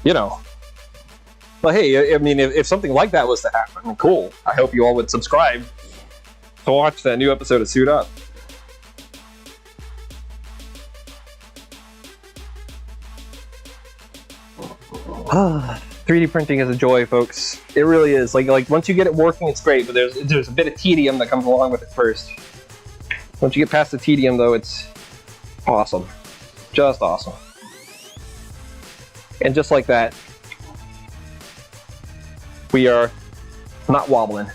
You know. But hey, I mean, if something like that was to happen, cool. I hope you all would subscribe to watch that new episode of Suit Up. Ah. 3D printing is a joy, folks. It really is. Like once you get it working, it's great, but there's a bit of tedium that comes along with it first. Once you get past the tedium, though, it's awesome. Just awesome. And just like that, we are not wobbling.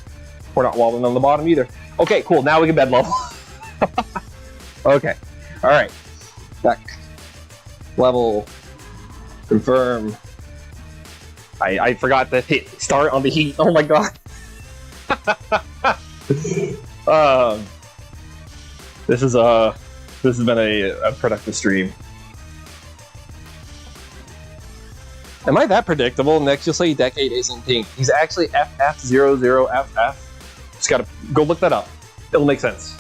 We're not wobbling on the bottom either. Okay, cool. Now we can bed level. Okay. All right. Back. Level. Confirm. I forgot to hit start on the heat. Oh my god. This has been a productive stream. Am I that predictable? NextDecade isn't pink. He's actually FF00FF. Just gotta go look that up. It'll make sense.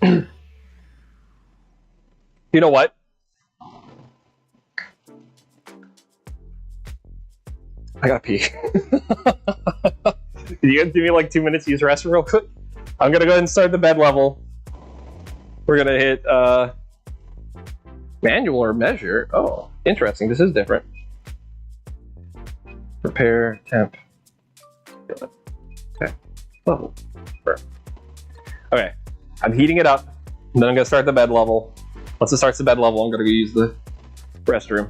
You know what? I gotta pee. You guys give me like 2 minutes to use the restroom real quick? I'm gonna go ahead and start the bed level. We're gonna hit manual or measure. Oh, interesting. This is different. Prepare temp. Okay. Level. Okay. I'm heating it up. And then I'm gonna start the bed level. Once it starts the bed level, I'm gonna go use the restroom.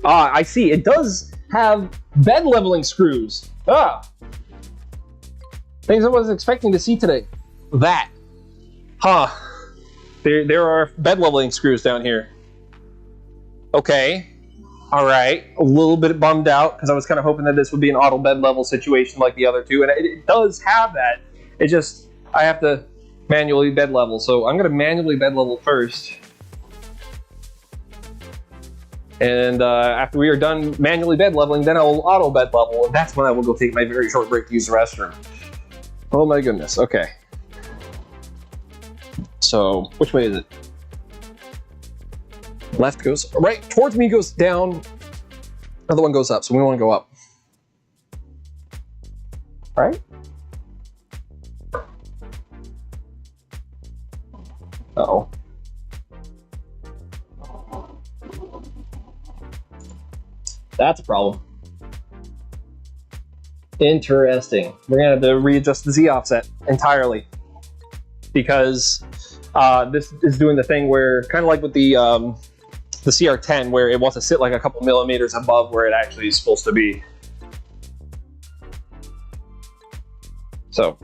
Ah, I see. It does have bed leveling screws. Ah! Things I wasn't expecting to see today. That. Huh. There are bed leveling screws down here. Okay. Alright. A little bit bummed out, because I was kind of hoping that this would be an auto bed level situation like the other two, and it does have that. It just, I have to manually bed level, so I'm going to manually bed level first. And after we are done manually bed leveling, then I will auto bed level, and that's when I will go take my very short break to use the restroom. Oh my goodness, okay. So, which way is it? Left goes right, towards me goes down, other one goes up, so we want to go up. Right? Uh-oh. That's a problem. Interesting. We're gonna have to readjust the Z offset entirely, because this is doing the thing where, kind of like with the CR10, where it wants to sit like a couple millimeters above where it actually is supposed to be. So.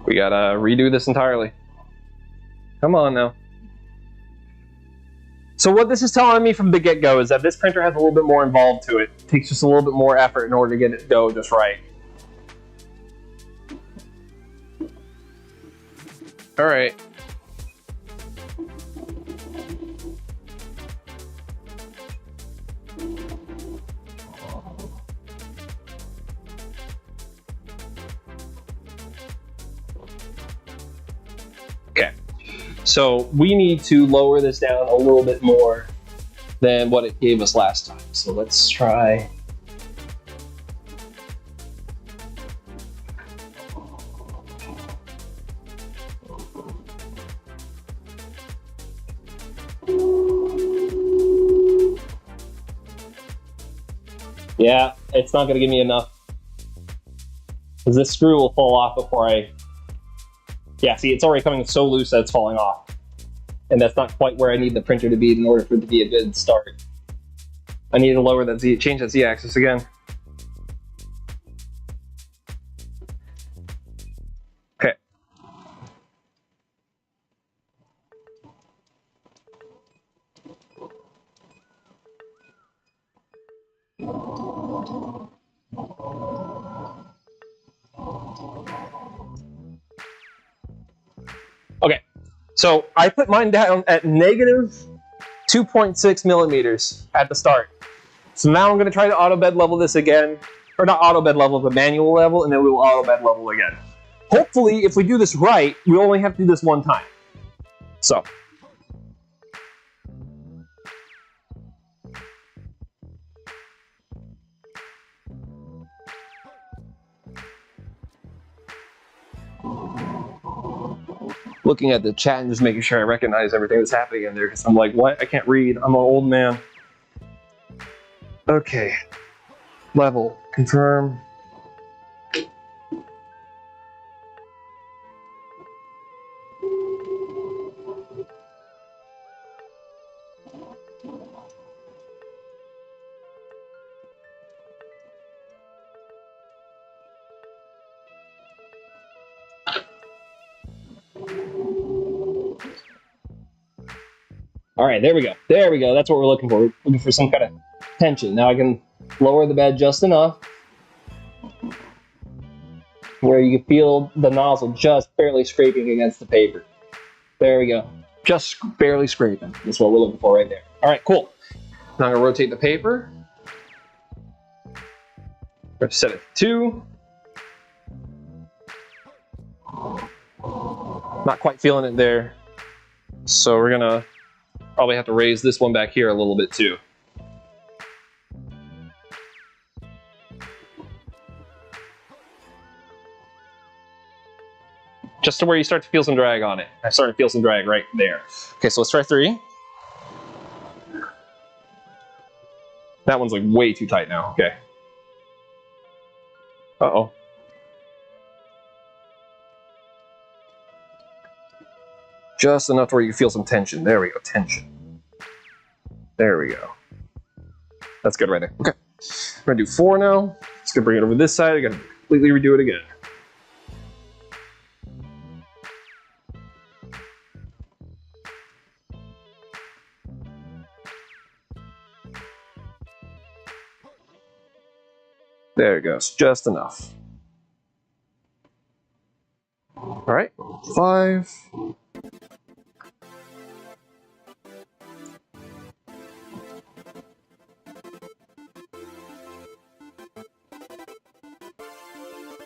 We gotta redo this entirely. Come on now. So what this is telling me from the get-go is that this printer has a little bit more involved to it. It takes just a little bit more effort in order to get it to go just right. All right. Okay. So we need to lower this down a little bit more than what it gave us last time. So let's try. Yeah, it's not going to give me enough, because this screw will fall off before I... Yeah, see, it's already coming so loose that it's falling off. And that's not quite where I need the printer to be in order for it to be a good start. I need to lower that Z, change that Z-axis again. Okay. Okay, so I put mine down at negative 2.6 millimeters at the start. So now I'm going to try to auto bed level this again, or not auto bed level, but manual level, and then we will auto bed level again. Hopefully, if we do this right, we only have to do this one time. So. Looking at the chat and just making sure I recognize everything that's happening in there, because I'm like, what? I can't read. I'm an old man. Okay. Level. Confirm. All right, there we go. There we go. That's what we're looking for. We're looking for some kind of tension. Now I can lower the bed just enough where you can feel the nozzle just barely scraping against the paper. There we go. Just barely scraping. That's what we're looking for right there. All right, cool. Now I'm going to rotate the paper. We're going to set it to 2. Not quite feeling it there. So we're going to probably have to raise this one back here a little bit too. Just to where you start to feel some drag on it. I started to feel some drag right there. Okay, so let's try 3. That one's like way too tight now. Okay. Uh-oh. Just enough to where you feel some tension. There we go, tension. There we go. That's good right there. Okay. We're gonna do 4 now. Just gonna bring it over this side. I gotta completely redo it again. There it goes, just enough. All right, 5.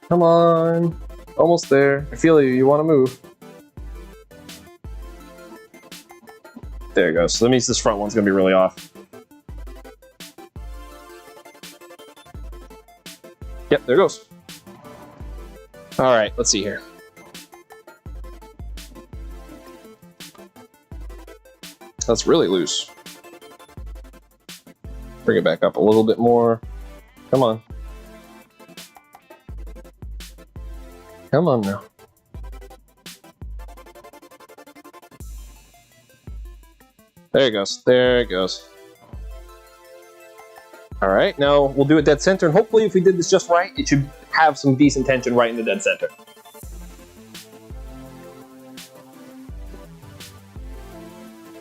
Come on, almost there. I feel you want to move. There it goes. So that means this front one's gonna be really off. Yep, there it goes. All right, let's see here. That's really loose. Bring it back up a little bit more. Come on. Come on now. There it goes. There it goes. All right, now we'll do it dead center, and hopefully if we did this just right, it should have some decent tension right in the dead center.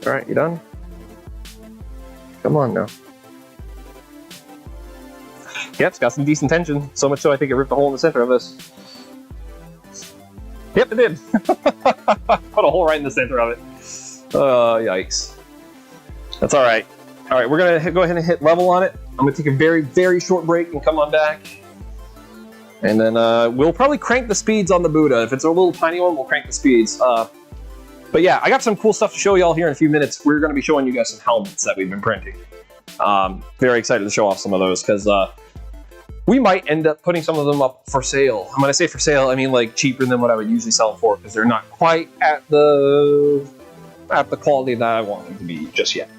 All right, you done? Come on now. Yep, it's got some decent tension, so much so I think it ripped a hole in the center of this. Yep, it did. Put a hole right in the center of it. Yikes. That's all right. All right, we're gonna go ahead and hit level on it. I'm gonna take a very, very short break and come on back. And then we'll probably crank the speeds on the Buddha. If it's a little tiny one, we'll crank the speeds. But yeah, I got some cool stuff to show y'all here in a few minutes. We're gonna be showing you guys some helmets that we've been printing. Very excited to show off some of those because we might end up putting some of them up for sale. And when I say for sale, I mean like cheaper than what I would usually sell them for because they're not quite at the quality that I want them to be just yet.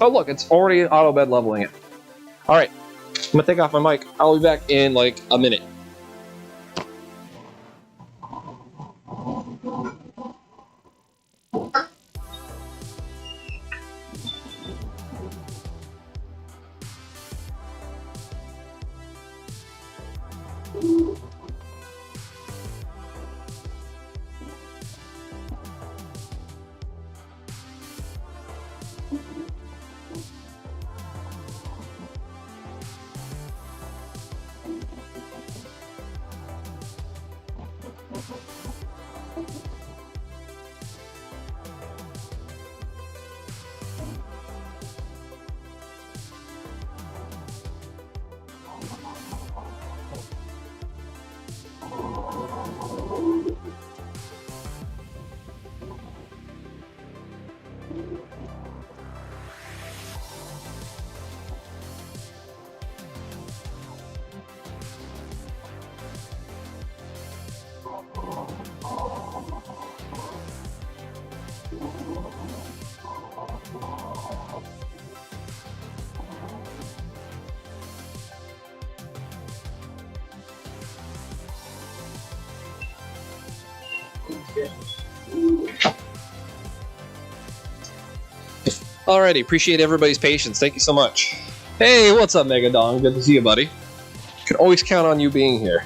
Oh look, it's already auto bed leveling it. All right, I'm gonna take off my mic. I'll be back in like a minute. Alrighty, appreciate everybody's patience. Thank you so much. Hey, what's up, Megadon? Good to see you, buddy. Can always count on you being here.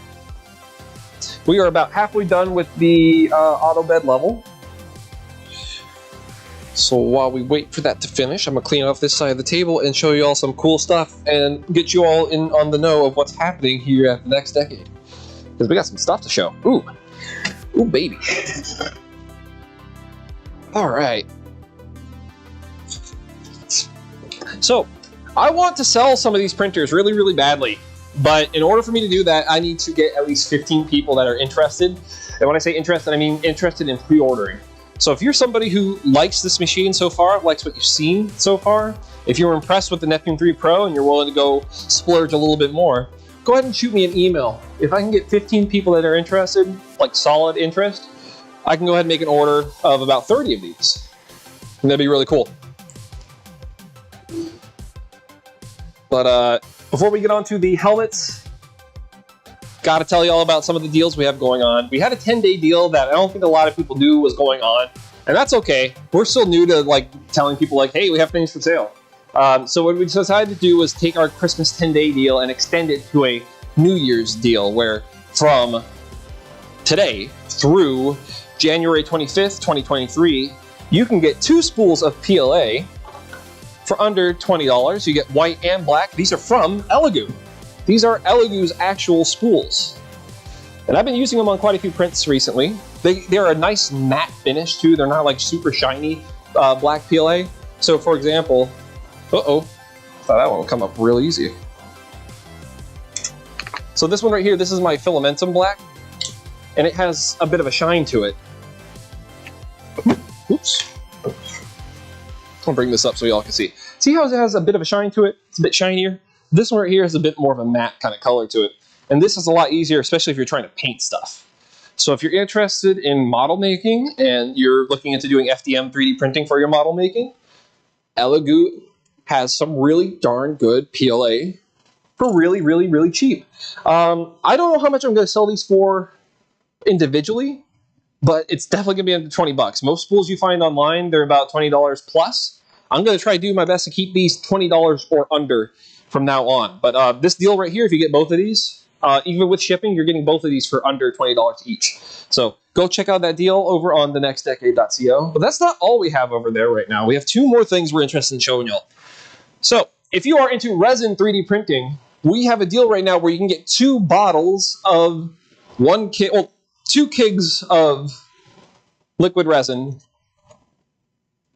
We are about halfway done with the auto bed level. So while we wait for that to finish, I'm gonna clean off this side of the table and show you all some cool stuff and get you all in on the know of what's happening here at the next decade. Because we got some stuff to show. Ooh, baby. All right. So, I want to sell some of these printers really, really badly, but in order for me to do that, I need to get at least 15 people that are interested. And when I say interested, I mean interested in pre-ordering. So if you're somebody who likes this machine so far, likes what you've seen so far, if you're impressed with the Neptune 3 Pro and you're willing to go splurge a little bit more, go ahead and shoot me an email. If I can get 15 people that are interested, like solid interest, I can go ahead and make an order of about 30 of these. And that'd be really cool. But before we get on to the helmets, got to tell you all about some of the deals we have going on. We had a 10-day deal that I don't think a lot of people knew was going on. And that's okay. We're still new to like telling people like, hey, we have things for sale. So what we decided to do was take our Christmas 10-day deal and extend it to a New Year's deal, where from today through January 25th, 2023, you can get 2 spools of PLA for under $20. You get white and black. These are from ELEGOO. These are ELEGOO's actual spools. And I've been using them on quite a few prints recently. They're a nice matte finish too. They're not like super shiny black PLA. So for example, thought that one would come up real easy. So this one right here, this is my Filamentum black, and it has a bit of a shine to it. Oops. I'll bring this up so y'all can see. See how it has a bit of a shine to it? It's a bit shinier. This one right here has a bit more of a matte kind of color to it. And this is a lot easier, especially if you're trying to paint stuff. So if you're interested in model making and you're looking into doing FDM 3D printing for your model making, ELEGOO has some really darn good PLA for really, really, really cheap. I don't know how much I'm going to sell these for individually, but it's definitely going to be under 20 bucks. Most spools you find online, they're about $20 plus. I'm going to try to do my best to keep these $20 or under from now on. But this deal right here, if you get both of these, even with shipping, you're getting both of these for under $20 each. So go check out that deal over on TheNextDecade.co. But that's not all we have over there right now. We have 2 more things we're interested in showing y'all. So if you are into resin 3D printing, we have a deal right now where you can get 2 bottles of 2 kegs of liquid resin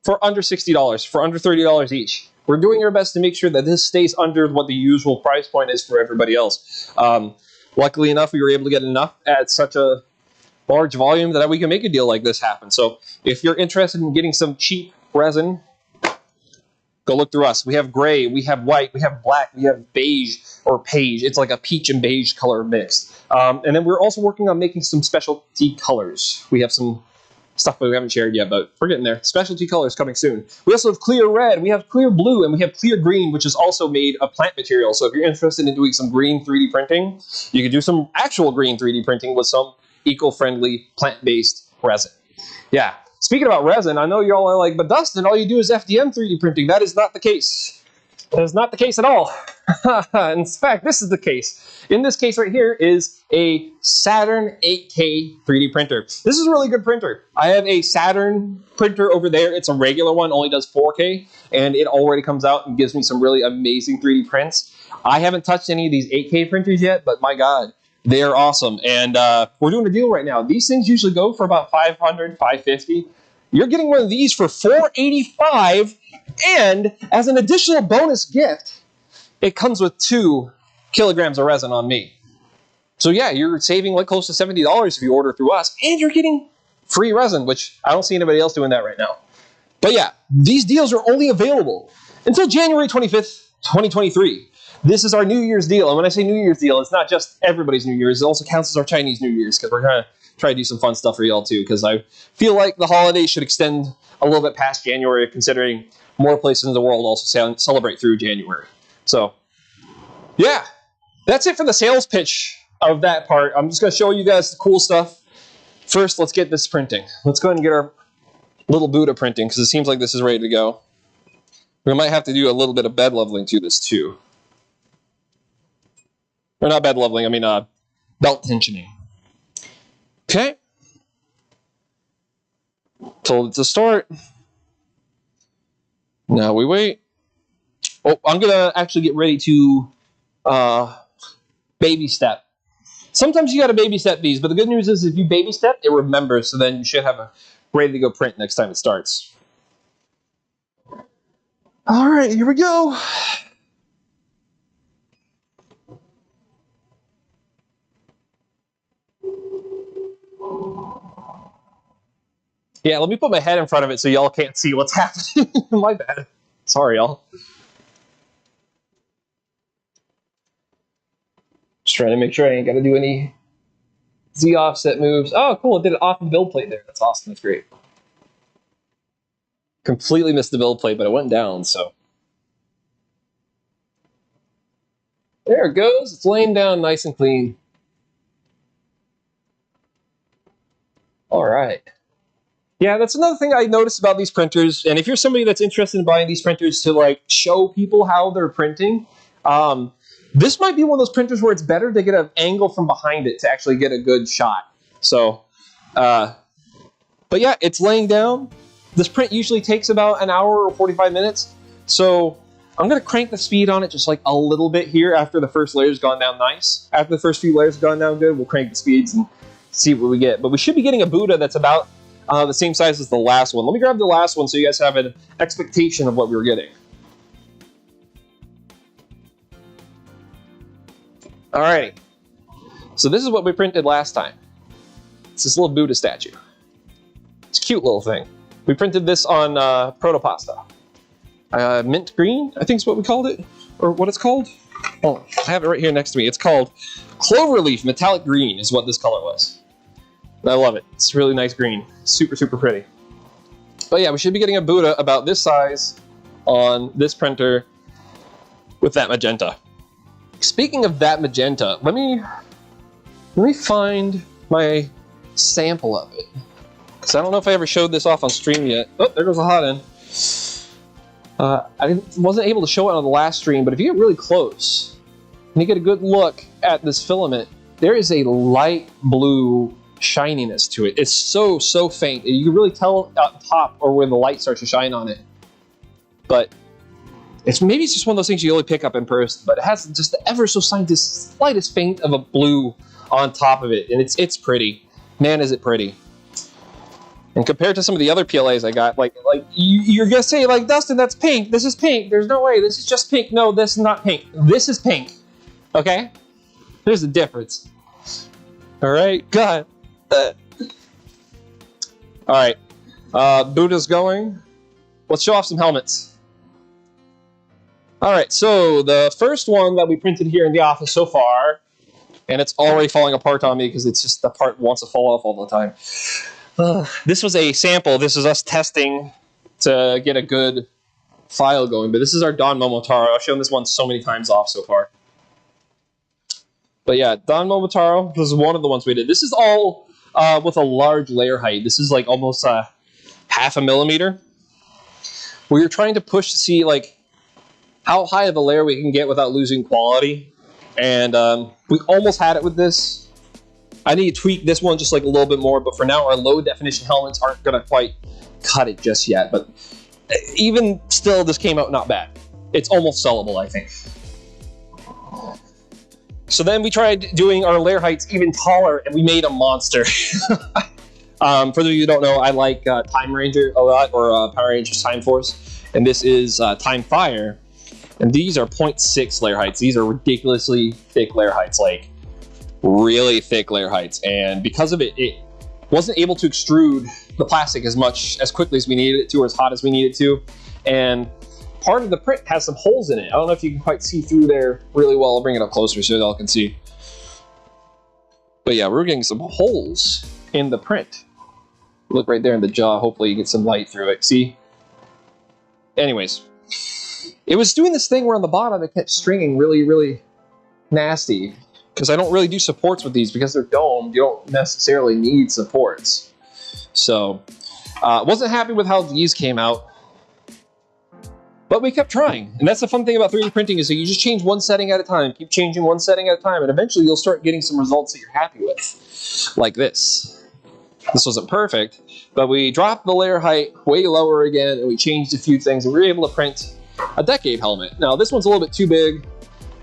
for under $60, for under $30 each. We're doing our best to make sure that this stays under what the usual price point is for everybody else. Luckily enough, we were able to get enough at such a large volume that we can make a deal like this happen. So if you're interested in getting some cheap resin, go look through us. We have gray, we have white, we have black, we have beige or beige. It's like a peach and beige color mixed. And then we're also working on making some specialty colors. We have some stuff that we haven't shared yet, but we're getting there. Specialty colors coming soon. We also have clear red, we have clear blue, and we have clear green, which is also made of plant material. So if you're interested in doing some green 3D printing, you can do some actual green 3D printing with some eco-friendly plant-based resin. Yeah. Speaking about resin, I know y'all are like, but Dustin, all you do is FDM 3D printing. That is not the case. That is not the case at all. In fact, this is the case. In this case right here is a Saturn 8K 3D printer. This is a really good printer. I have a Saturn printer over there. It's a regular one, only does 4K, and it already comes out and gives me some really amazing 3D prints. I haven't touched any of these 8K printers yet, but my God, they're awesome. And we're doing a deal right now. These things usually go for about $500, $550. You're getting one of these for $485, and as an additional bonus gift, it comes with 2 kilograms of resin on me. So yeah, you're saving like close to $70 if you order through us, and you're getting free resin, which I don't see anybody else doing that right now. But yeah, these deals are only available until January 25th, 2023. This is our New Year's deal, and when I say New Year's deal, it's not just everybody's New Year's, it also counts as our Chinese New Year's, because we're going to try to do some fun stuff for y'all too, because I feel like the holidays should extend a little bit past January, considering more places in the world also celebrate through January. So yeah, that's it for the sales pitch of that part. I'm just going to show you guys the cool stuff. First, let's get this printing. Let's go ahead and get our little Buddha printing, because it seems like this is ready to go. We might have to do a little bit of bed leveling to this too. Or not bed leveling, I mean belt tensioning. Okay. Told it to start. Now we wait. Oh, I'm going to actually get ready to baby step. Sometimes you got to baby step these, but the good news is if you baby step, it remembers, so then you should have a ready to go print next time it starts. All right, here we go. Yeah, let me put my head in front of it so y'all can't see what's happening. My bad. Sorry, y'all. Just trying to make sure I ain't got to do any Z offset moves. Oh, cool. It did it off the build plate there. That's awesome. That's great. Completely missed the build plate, but it went down, so. There it goes. It's laying down nice and clean. All right. Yeah, that's another thing I noticed about these printers. And if you're somebody that's interested in buying these printers to like show people how they're printing, this might be one of those printers where it's better to get an angle from behind it to actually get a good shot. So, but yeah, it's laying down. This print usually takes about an hour or 45 minutes. So I'm going to crank the speed on it just like a little bit here after the first layer's gone down nice. After the first few layers have gone down good, we'll crank the speeds and see what we get. But we should be getting a Buddha that's about the same size as the last one. Let me grab the last one so you guys have an expectation of what we were getting. Alrighty. So this is what we printed last time. It's this little Buddha statue. It's a cute little thing. We printed this on protopasta. Mint green, I think is what we called it. Or what it's called. Oh, I have it right here next to me. It's called Cloverleaf Metallic Green is what this color was. I love it. It's really nice green. Super, super pretty. But yeah, we should be getting a Buddha about this size on this printer with that magenta. Speaking of that magenta, let me find my sample of it. Because I don't know if I ever showed this off on stream yet. Oh, there goes the hot end. I wasn't able to show it on the last stream, but if you get really close and you get a good look at this filament, there is a light blue shininess to it. It's so faint. You can really tell up top or where the light starts to shine on it. But maybe it's just one of those things you only pick up in person, but it has just the ever so slightest faint of a blue on top of it, and it's pretty. Man, is it pretty. And compared to some of the other PLAs I got, like you're gonna say, like, Dustin, that's pink. This is pink. There's no way. This is just pink. No, this is not pink. This is pink. Okay? There's a difference. All right, God. All right, Buddha's going. Let's show off some helmets. All right, so the first one that we printed here in the office so far, and it's already falling apart on me because it's just the part wants to fall off all the time. This was a sample. This is us testing to get a good file going, but this is our Don Momotaro. I've shown this one so many times off so far. But yeah, Don Momotaro, this is one of the ones we did. This is all with a large layer height. This is like almost half a millimeter. We were trying to push to see like how high of a layer we can get without losing quality. And we almost had it with this. I need to tweak this one just like a little bit more, but for now our low definition helmets aren't going to quite cut it just yet. But even still, this came out not bad. It's almost sellable, I think. So then we tried doing our layer heights even taller, and we made a monster. For those of you who don't know, I like Time Ranger a lot, or Power Rangers Time Force, and this is Time Fire. And these are 0.6 layer heights. These are ridiculously thick layer heights, like really thick layer heights. And because of it, it wasn't able to extrude the plastic as quickly as we needed it to, or as hot as we needed to. And part of the print has some holes in it. I don't know if you can quite see through there really well. I'll bring it up closer so y'all can see. But yeah, we're getting some holes in the print. Look right there in the jaw. Hopefully you get some light through it. See? Anyways, it was doing this thing where on the bottom it kept stringing really, really nasty. Because I don't really do supports with these because they're domed. You don't necessarily need supports. So, wasn't happy with how these came out. But we kept trying. And that's the fun thing about 3D printing is that you just change one setting at a time. Keep changing one setting at a time. And eventually you'll start getting some results that you're happy with. Like this. This wasn't perfect. But we dropped the layer height way lower again. And we changed a few things. And we were able to print a Decade helmet. Now this one's a little bit too big.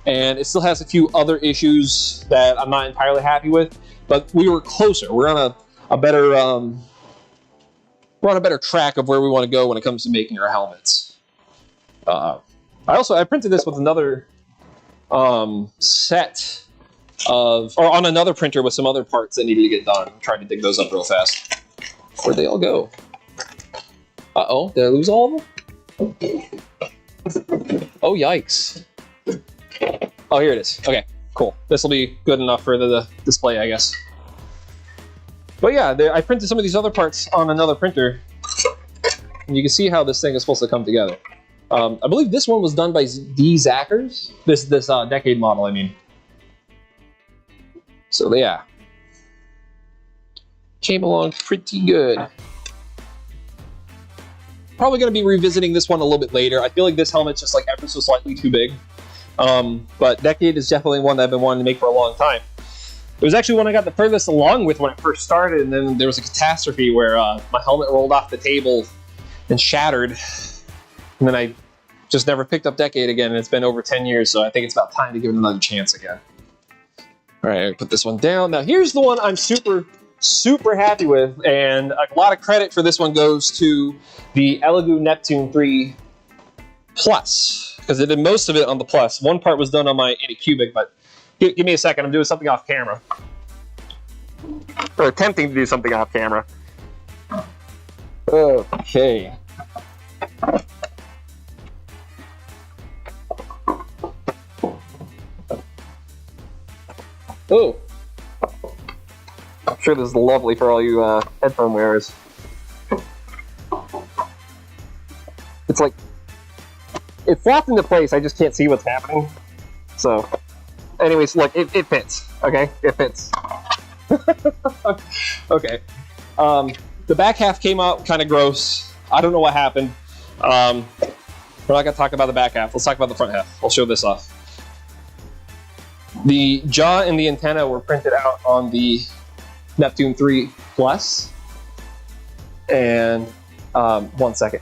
And it still has a few other issues that I'm not entirely happy with. But we were closer. We're on a better track of where we want to go when it comes to making our helmets. I printed this with another set of, or on another printer with some other parts that needed to get done. I'm trying to dig those up real fast. Where'd they all go? Uh-oh, did I lose all of them? Oh, yikes. Oh, here it is. Okay, cool. This will be good enough for the display, I guess. But yeah, I printed some of these other parts on another printer. And you can see how this thing is supposed to come together. I believe this one was done by D. Zackers. This Decade model, I mean. So yeah. Came along pretty good. Probably going to be revisiting this one a little bit later. I feel like this helmet's just like ever so slightly too big. But Decade is definitely one that I've been wanting to make for a long time. It was actually one I got the furthest along with when it first started, and then there was a catastrophe where my helmet rolled off the table and shattered. And then I just never picked up Decade again, and it's been over 10 years, so I think it's about time to give it another chance again. All right, put this one down. Now here's the one I'm super happy with, and a lot of credit for this one goes to the ELEGOO Neptune 3 Plus, because it did most of it on the Plus. One part was done on my Anycubic, but give me a second, I'm doing something off camera. Or attempting to do something off camera. Okay. Oh. I'm sure this is lovely for all you headphone wearers. It's like, it's locked into place, I just can't see what's happening. So, anyways, look, it fits, okay? It fits. Okay. The back half came out kind of gross. I don't know what happened. We're not going to talk about the back half. Let's talk about the front half. I'll show this off. The jaw and the antenna were printed out on the Neptune 3 Plus. And, 1 second.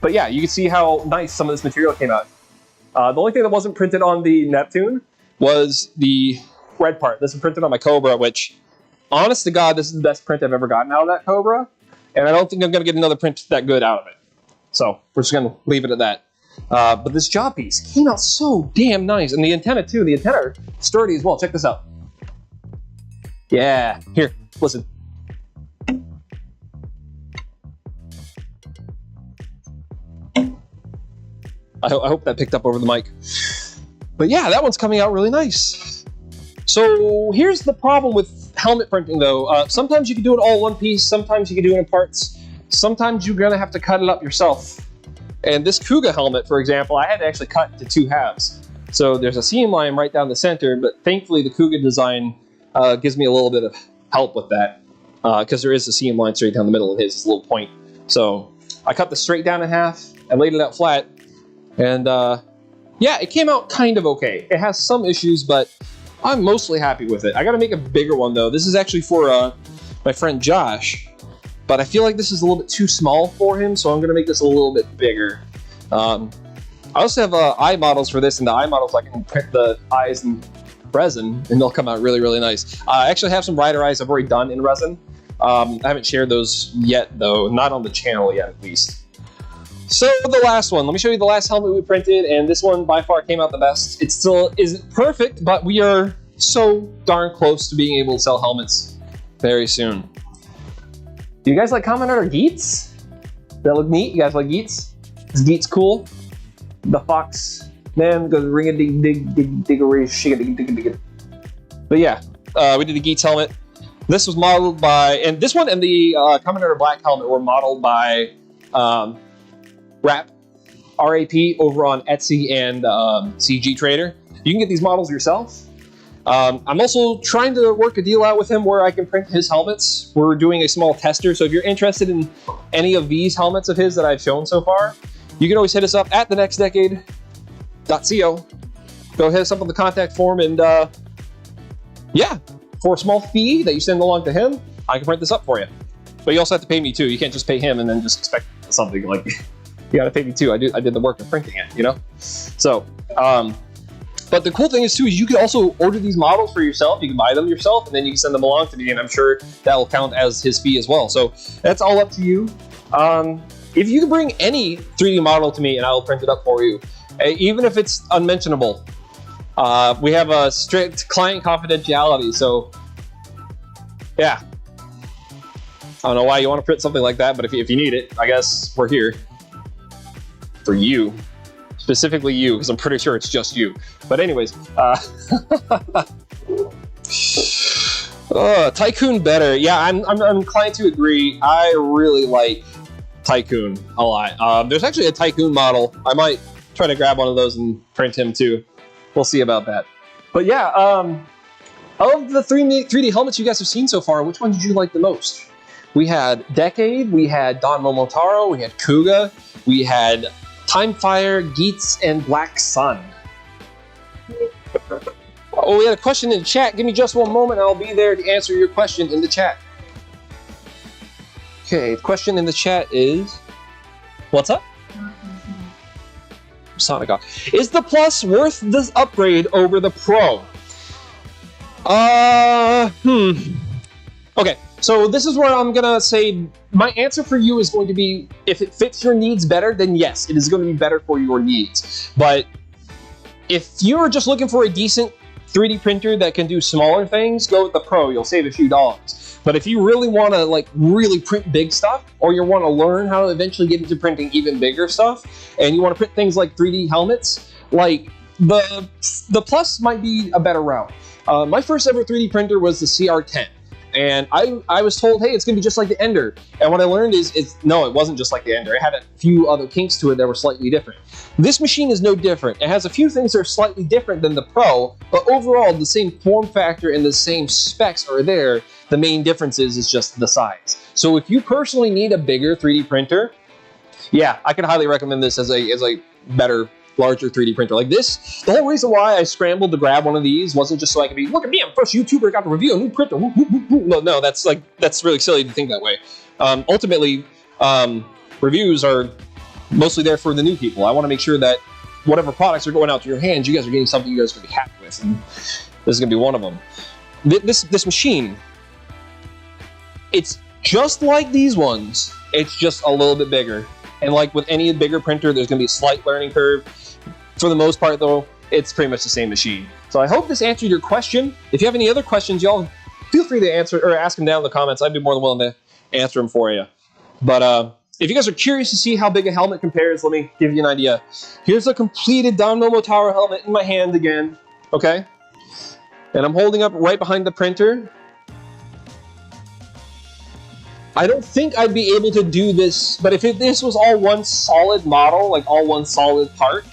But yeah, you can see how nice some of this material came out. The only thing that wasn't printed on the Neptune was the red part. This is printed on my Cobra, which, honest to God, this is the best print I've ever gotten out of that Cobra. And I don't think I'm going to get another print that good out of it. So we're just going to leave it at that. But this jaw piece came out so damn nice. And the antenna, too. The antenna are sturdy as well. Check this out. Yeah. Here, listen. I hope that picked up over the mic. But yeah, that one's coming out really nice. So here's the problem with helmet printing, though. Sometimes you can do it all in one piece. Sometimes you can do it in parts. Sometimes you're going to have to cut it up yourself. And this Kuga helmet, for example, I had to actually cut into 2 halves. So there's a seam line right down the center, but thankfully the Kuga design gives me a little bit of help with that, because there is a seam line straight down the middle of his little point. So I cut this straight down in half and laid it out flat. And yeah, it came out kind of okay. It has some issues, but I'm mostly happy with it. I gotta make a bigger one though. This is actually for my friend Josh, but I feel like this is a little bit too small for him, so I'm gonna make this a little bit bigger. I also have eye models for this, and the eye models I can print the eyes in resin, and they'll come out really, really nice. I actually have some rider eyes I've already done in resin. I haven't shared those yet though, not on the channel yet at least. So the last one, let me show you the last helmet we printed, and this one by far came out the best. It still isn't perfect, but we are so darn close to being able to sell helmets very soon. Do you guys like comment on our Geets? Does that look neat? You guys like Geets? Is Geets cool? The fox man goes ring a dig dig dig dig dig dig dig. But yeah, we did a Geets helmet. This was modeled by, and this one and the Commodore Black helmet were modeled by RAP over on Etsy and CG Trader. You can get these models yourself. I'm also trying to work a deal out with him where I can print his helmets. We're doing a small tester, so if you're interested in any of these helmets of his that I've shown so far, you can always hit us up at TheNextDecade.co. Go hit us up on the contact form, and yeah, for a small fee that you send along to him, I can print this up for you. But you also have to pay me too. You can't just pay him and then just expect something like... You gotta pay me too. I did the work of printing it, you know? So, but the cool thing is too, is you can also order these models for yourself. You can buy them yourself, and then you can send them along to me, and I'm sure that will count as his fee as well. So that's all up to you. If you can bring any 3D model to me, and I will print it up for you, even if it's unmentionable. We have a strict client confidentiality, so yeah. I don't know why you want to print something like that, but if you need it, I guess we're here. For you, specifically you, because I'm pretty sure it's just you. But anyways, Tycoon better. Yeah, I'm inclined to agree. I really like Tycoon a lot. There's actually a Tycoon model. I might try to grab one of those and print him too. We'll see about that. But yeah, of the 3D helmets you guys have seen so far, which one did you like the most? We had Decade, we had Don Momotaro, we had Kuga, we had Timefire, Geats, and Black Sun. Oh, we had a question in the chat. Give me just one moment, I'll be there to answer your question in the chat. Okay, the question in the chat is... What's up? Sonic off. Is the Plus worth this upgrade over the Pro? Okay, so this is where I'm gonna say my answer for you is going to be, if it fits your needs better, then yes, it is going to be better for your needs. But if you're just looking for a decent 3D printer that can do smaller things, go with the Pro. You'll save a few dollars. But if you really want to like really print big stuff, or you want to learn how to eventually get into printing even bigger stuff, and you want to print things like 3D helmets, like the Plus might be a better route. My first ever 3D printer was the CR10. And I was told, hey, it's going to be just like the Ender. And what I learned is, no, it wasn't just like the Ender. It had a few other kinks to it that were slightly different. This machine is no different. It has a few things that are slightly different than the Pro, but overall, the same form factor and the same specs are there. The main difference is just the size. So if you personally need a bigger 3D printer, yeah, I can highly recommend this as a better, larger 3D printer. Like this, the whole reason why I scrambled to grab one of these wasn't just so I could be, look at me, I'm the first YouTuber got to review a new printer. No, that's really silly to think that way. Ultimately, reviews are mostly there for the new people. I want to make sure that whatever products are going out to your hands, you guys are getting something you guys are going to be happy with. And this is going to be one of them. This machine, it's just like these ones. It's just a little bit bigger. And like with any bigger printer, there's going to be a slight learning curve. For the most part, though, it's pretty much the same machine. So I hope this answered your question. If you have any other questions, y'all feel free to answer or ask them down in the comments. I'd be more than willing to answer them for you. But if you guys are curious to see how big a helmet compares, let me give you an idea. Here's a completed Don Momotaro helmet in my hand again, okay? And I'm holding up right behind the printer. I don't think I'd be able to do this, but if this was all one solid model, like all one solid part,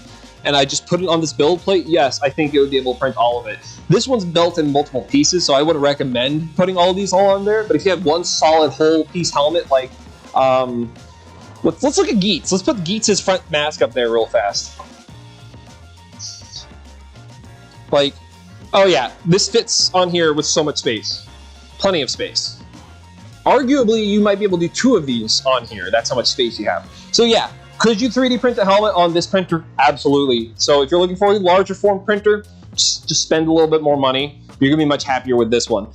and I just put it on this build plate, yes, I think it would be able to print all of it. This one's built in multiple pieces, so I wouldn't recommend putting all these all on there, but if you have one solid whole piece helmet, like, let's look at Geats. Let's put Geats' front mask up there real fast. Like, oh yeah, this fits on here with so much space. Plenty of space. Arguably, you might be able to do 2 of these on here. That's how much space you have. So yeah, could you 3D print a helmet on this printer? Absolutely. So if you're looking for a larger form printer, just spend a little bit more money. You're going to be much happier with this one.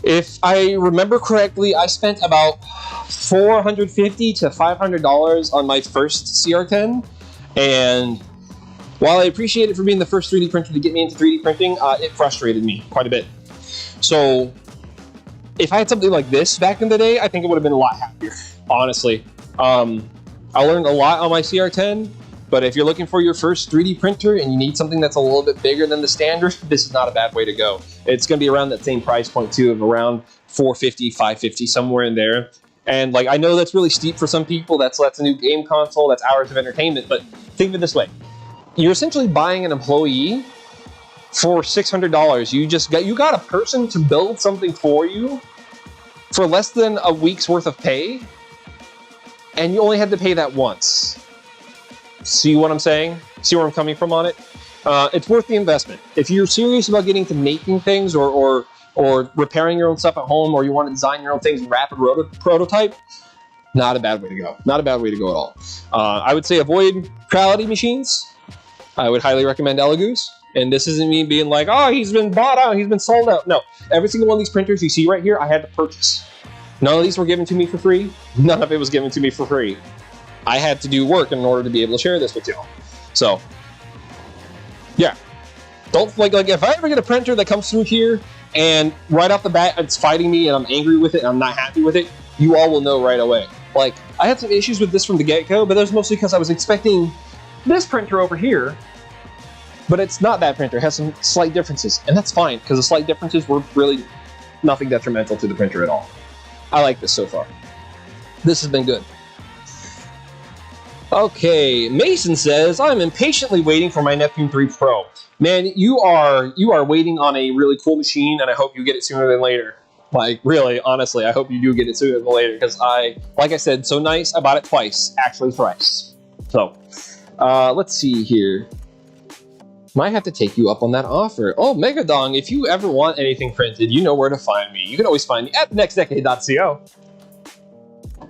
If I remember correctly, I spent about $450 to $500 on my first CR10. And while I appreciate it for being the first 3D printer to get me into 3D printing, it frustrated me quite a bit. So if I had something like this back in the day, I think it would have been a lot happier, honestly. I learned a lot on my CR10, but if you're looking for your first 3D printer and you need something that's a little bit bigger than the standard, this is not a bad way to go. It's going to be around that same price point too, of around $450, $550, somewhere in there. And like, I know that's really steep for some people. That's a new game console. That's hours of entertainment. But think of it this way: you're essentially buying an employee for $600. You got a person to build something for you for less than a week's worth of pay, and you only had to pay that once. See what I'm saying? See where I'm coming from on it? It's worth the investment. If you're serious about getting to making things or repairing your own stuff at home, or you want to design your own things in rapid prototype, not a bad way to go. Not a bad way to go at all. I would say avoid quality machines. I would highly recommend ELEGOO's. And this isn't me being like, oh, he's been bought out, he's been sold out. No, every single one of these printers you see right here, I had to purchase. None of these were given to me for free. None of it was given to me for free. I had to do work in order to be able to share this with y'all. So, yeah. Don't, like if I ever get a printer that comes through here and right off the bat it's fighting me and I'm angry with it and I'm not happy with it, you all will know right away. Like, I had some issues with this from the get-go, but that was mostly because I was expecting this printer over here. But it's not that printer. It has some slight differences. And that's fine, because the slight differences were really nothing detrimental to the printer at all. I like this so far. This has been good. Okay, Mason says, I'm impatiently waiting for my Neptune 3 Pro. Man, you are waiting on a really cool machine, and I hope you get it sooner than later. Like, really, honestly, I hope you do get it sooner than later, because like I said, so nice, I bought it twice, actually thrice. So, let's see here. Might have to take you up on that offer. Oh, Megadong, if you ever want anything printed, you know where to find me. You can always find me at TheNextDecade.co.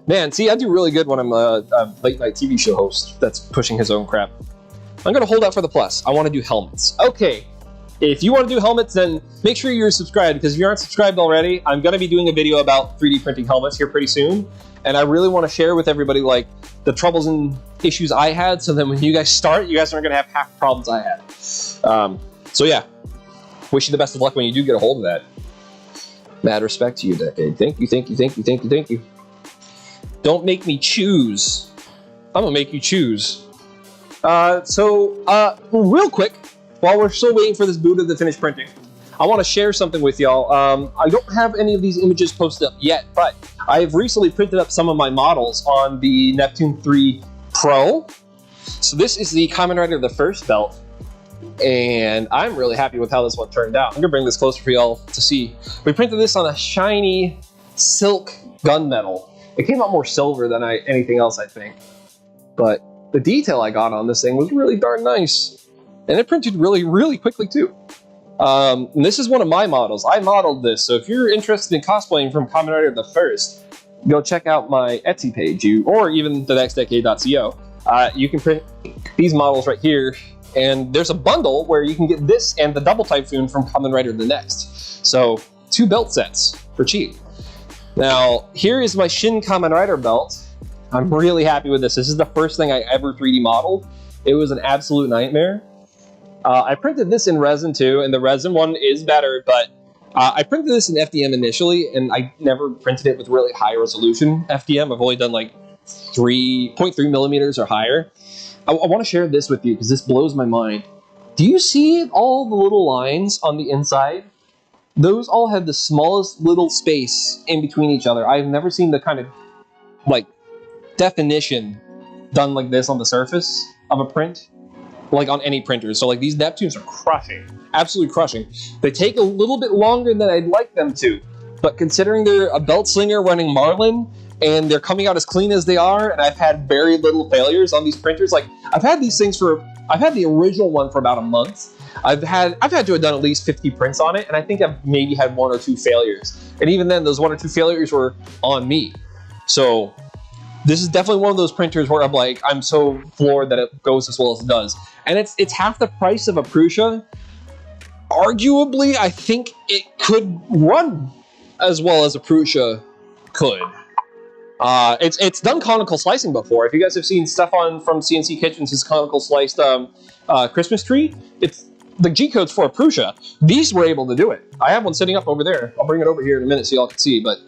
Man, see, I do really good when I'm a late-night TV show host that's pushing his own crap. I'm going to hold out for the plus. I want to do helmets. Okay. If you want to do helmets, then make sure you're subscribed, because if you aren't subscribed already, I'm going to be doing a video about 3D printing helmets here pretty soon, and I really want to share with everybody like the troubles and issues I had, so then when you guys start, you guys aren't going to have half the problems I had. So yeah, wish you the best of luck when you do get a hold of that. Mad respect to you, Decade. Thank you, thank you, thank you, thank you, thank you. Don't make me choose. I'm going to make you choose. Real quick, while we're still waiting for this Buddha to finish printing, I want to share something with y'all. I don't have any of these images posted up yet, but I've recently printed up some of my models on the Neptune 3 Pro. So this is the Kamen Rider the First belt, and I'm really happy with how this one turned out. I'm going to bring this closer for y'all to see. We printed this on a shiny silk gunmetal. It came out more silver than anything else, I think. But the detail I got on this thing was really darn nice. And it printed really, really quickly, too. And this is one of my models. I modeled this, so if you're interested in cosplaying from Kamen Rider the First, go check out my Etsy page, or even TheNextDecade.co. You can print these models right here, and there's a bundle where you can get this and the Double Typhoon from Kamen Rider the Next. So, 2 belt sets for cheap. Now, here is my Shin Kamen Rider belt. I'm really happy with this. This is the first thing I ever 3D modeled. It was an absolute nightmare. I printed this in resin too, and the resin one is better, but I printed this in FDM initially, and I never printed it with really high resolution FDM. I've only done like 3.3 millimeters or higher. I want to share this with you because this blows my mind. Do you see all the little lines on the inside? Those all have the smallest little space in between each other. I've never seen the kind of like definition done like this on the surface of a print, like on any printer. So like these Neptunes are crushing, absolutely crushing. They take a little bit longer than I'd like them to, but considering they're a belt slinger running Marlin and they're coming out as clean as they are, and I've had very little failures on these printers. Like I've had these things I've had the original one for about a month. I've had to have done at least 50 prints on it, and I think I've maybe had 1 or 2 failures. And even then, those 1 or 2 failures were on me. So this is definitely one of those printers where I'm so floored that it goes as well as it does. And it's half the price of a Prusa. Arguably, I think it could run as well as a Prusa could. It's done conical slicing before. If you guys have seen Stefan from CNC Kitchens, his conical sliced Christmas tree, it's the G-codes for a Prusa. These were able to do it. I have one sitting up over there. I'll bring it over here in a minute so y'all can see, but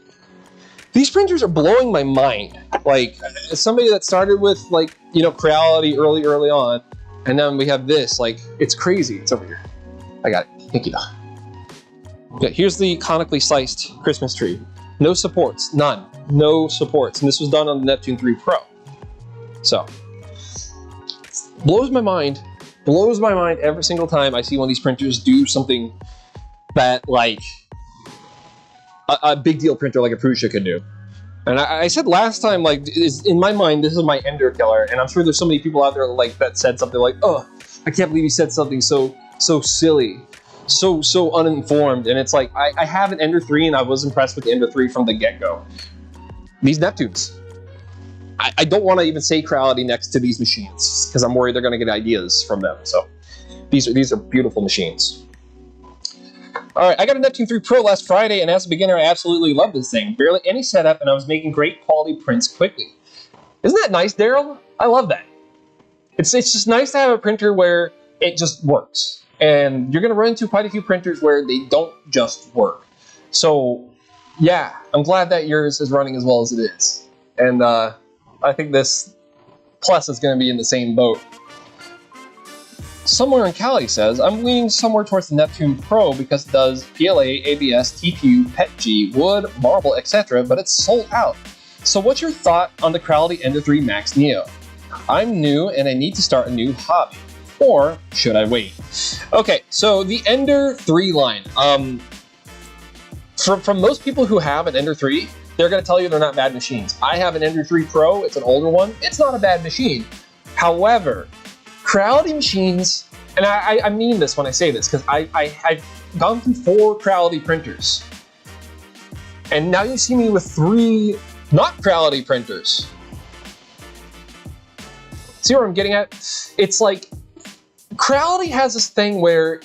these printers are blowing my mind. Like, as somebody that started with, like, you know, Creality early on, and then we have this, like, it's crazy. It's over here. I got it. Thank you. Okay, here's the conically sliced Christmas tree. No supports. None. No supports. And this was done on the Neptune 3 Pro. So, blows my mind. Blows my mind every single time I see one of these printers do something that, like, a big deal printer like a Prusa could do. And I said last time, like, in my mind, this is my ender killer, and I'm sure there's so many people out there like that said something like, "Oh, I can't believe you said something so silly, so uninformed." And it's like, I have an Ender 3, and I was impressed with the Ender 3 from the get-go. These Neptunes, I don't want to even say Creality next to these machines because I'm worried they're going to get ideas from them. So these are beautiful machines. All right, I got a Neptune 3 Pro last Friday, and as a beginner, I absolutely love this thing. Barely any setup, and I was making great quality prints quickly. Isn't that nice, Daryl? I love that. It's just nice to have a printer where it just works. And you're going to run into quite a few printers where they don't just work. So, yeah, I'm glad that yours is running as well as it is. And I think this Plus is going to be in the same boat. Somewhere in Cali says, I'm leaning somewhere towards the Neptune Pro because it does PLA, ABS, TPU, PETG, wood, marble, etc., but it's sold out. So what's your thought on the Creality Ender 3 Max Neo? I'm new and I need to start a new hobby. Or should I wait? Okay, so the Ender 3 line. from most people who have an Ender 3, they're going to tell you they're not bad machines. I have an Ender 3 Pro. It's an older one. It's not a bad machine. However, Creality machines, and I mean this when I say this, because I've gone through 4 Creality printers. And now you see me with 3 not Creality printers. See where I'm getting at? It's like, Creality has this thing where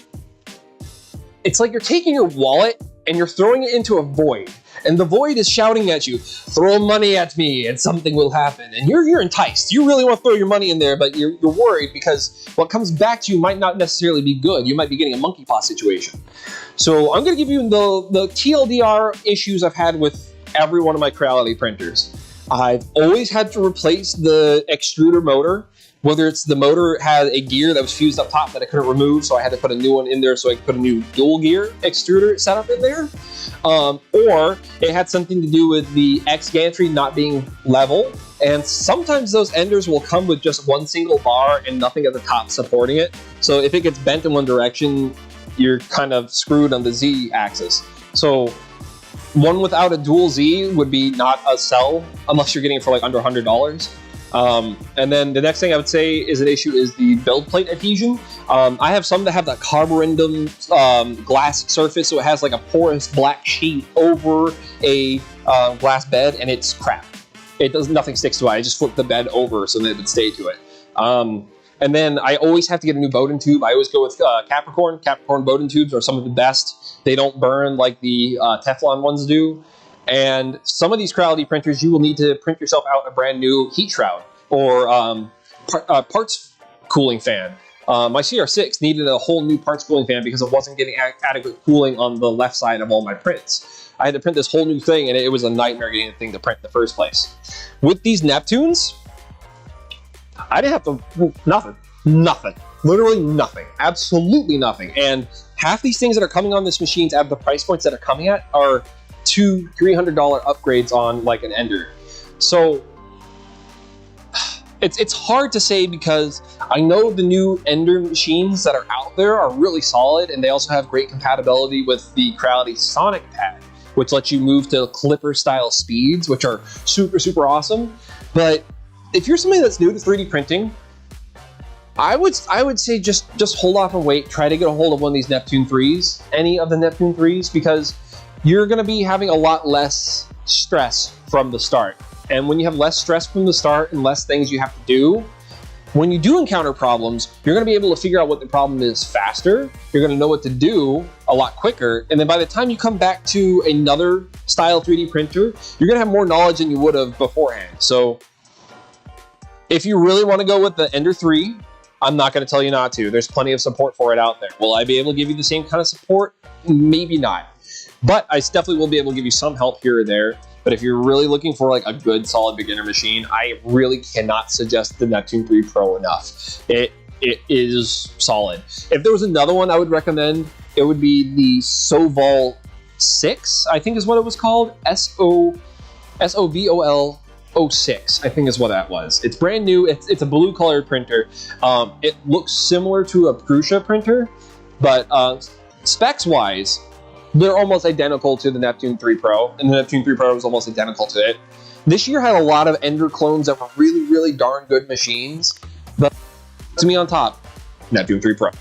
it's like you're taking your wallet and you're throwing it into a void. And the void is shouting at you, throw money at me and something will happen. And you're enticed. You really want to throw your money in there, but you're worried because what comes back to you might not necessarily be good. You might be getting a monkey paw situation. So I'm going to give you the TLDR issues I've had with every one of my Creality printers. I've always had to replace the extruder motor. Whether it's the motor had a gear that was fused up top that I couldn't remove, so I had to put a new one in there so I could put a new dual gear extruder setup in there. Or it had something to do with the X gantry not being level. And sometimes those Enders will come with just one single bar and nothing at the top supporting it. So if it gets bent in one direction, you're kind of screwed on the Z axis. So one without a dual Z would be not a sell unless you're getting it for like under $100. And then the next thing I would say is an issue is the build plate adhesion. I have some that have that carborundum glass surface, so it has like a porous black sheet over a glass bed, and it's crap. Nothing sticks to it. I just flip the bed over so that it would stay to it. And then I always have to get a new Bowden tube. I always go with Capricorn. Capricorn Bowden tubes are some of the best. They don't burn like the Teflon ones do. And some of these Creality printers, you will need to print yourself out a brand new heat shroud or parts cooling fan. My CR6 needed a whole new parts cooling fan because it wasn't getting adequate cooling on the left side of all my prints. I had to print this whole new thing, and it was a nightmare getting the thing to print in the first place. With these Neptunes, I didn't have to, nothing, literally nothing, absolutely nothing. And half these things that are coming on this machines at the price points that are coming at are $200-300 upgrades on like an Ender. So it's hard to say because I know the new Ender machines that are out there are really solid, and they also have great compatibility with the Creality Sonic Pad, which lets you move to Clipper style speeds, which are super awesome. But if you're somebody that's new to 3D printing, I would say just hold off and wait. Try to get a hold of one of these Neptune 3s, any of the Neptune 3s, because you're going to be having a lot less stress from the start. And when you have less stress from the start and less things you have to do, when you do encounter problems, you're going to be able to figure out what the problem is faster. You're going to know what to do a lot quicker. And then by the time you come back to another style 3D printer, you're going to have more knowledge than you would have beforehand. So if you really want to go with the Ender 3, I'm not going to tell you not to. There's plenty of support for it out there. Will I be able to give you the same kind of support? Maybe not. But I definitely will be able to give you some help here or there. But if you're really looking for like a good, solid beginner machine, I really cannot suggest the Neptune 3 Pro enough. It is solid. If there was another one I would recommend, it would be the Sovol 6, I think is what it was called. SOVOL 06, I think is what that was. It's brand new. It's a blue colored printer. It looks similar to a Prusa printer, but specs wise, they're almost identical to the Neptune 3 Pro, and the Neptune 3 Pro was almost identical to it. This year had a lot of Ender clones that were really darn good machines, but to me on top, Neptune 3 Pro.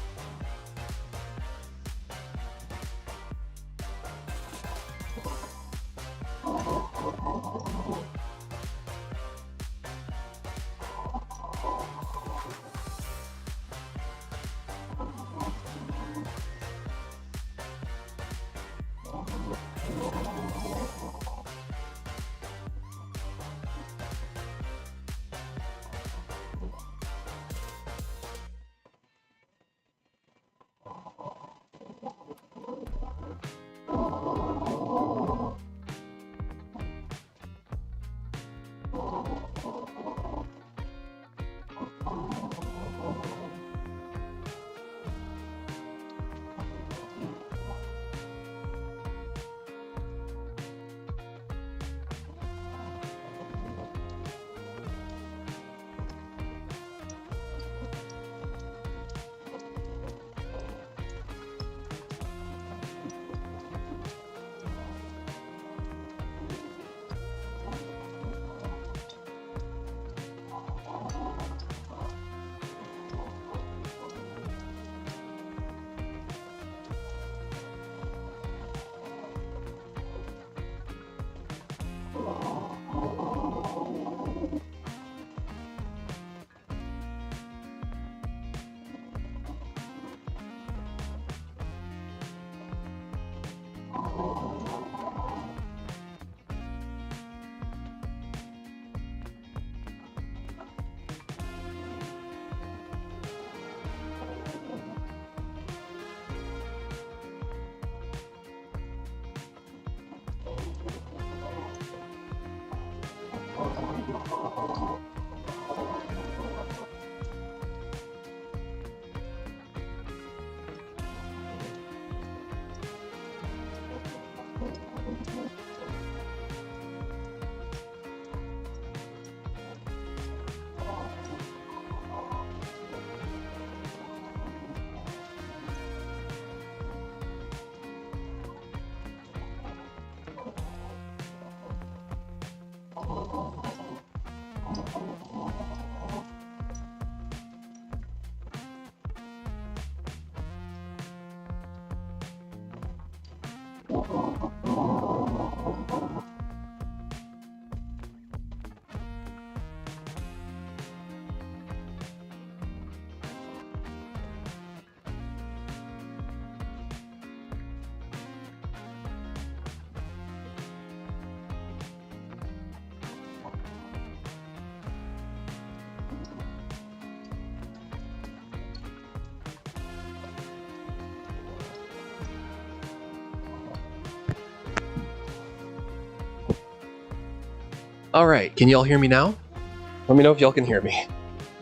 All right, can y'all hear me now? Let me know if y'all can hear me.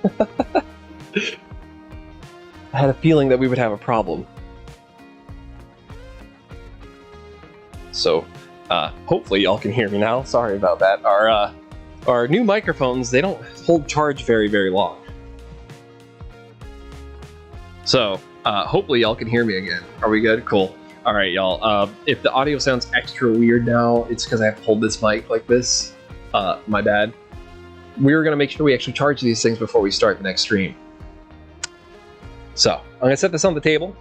I had a feeling that we would have a problem. So, hopefully y'all can hear me now. Sorry about that. Our new microphones, they don't hold charge very, very long. So, hopefully y'all can hear me again. Are we good? Cool. All right, y'all. If the audio sounds extra weird now, it's because I have to hold this mic like this. My bad. We were going to make sure we actually charge these things before we start the next stream. So, I'm going to set this on the table.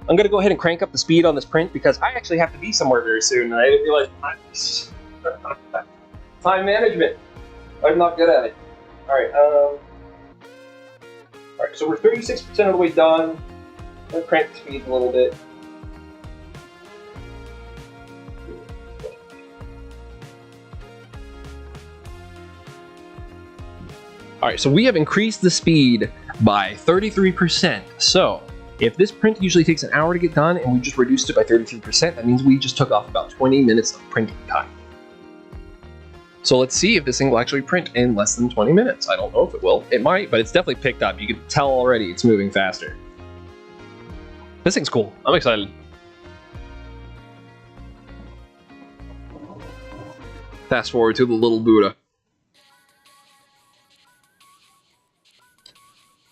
I'm going to go ahead and crank up the speed on this print because I actually have to be somewhere very soon, and I didn't realize time management. I'm not good at it. Alright, so we're 36% of the way done. I'm going to crank the speed a little bit. Alright, so we have increased the speed by 33%. So, if this print usually takes an hour to get done and we just reduced it by 33%, that means we just took off about 20 minutes of printing time. So let's see if this thing will actually print in less than 20 minutes. I don't know if it will. It might, but it's definitely picked up. You can tell already it's moving faster. This thing's cool. I'm excited. Fast forward to the little Buddha.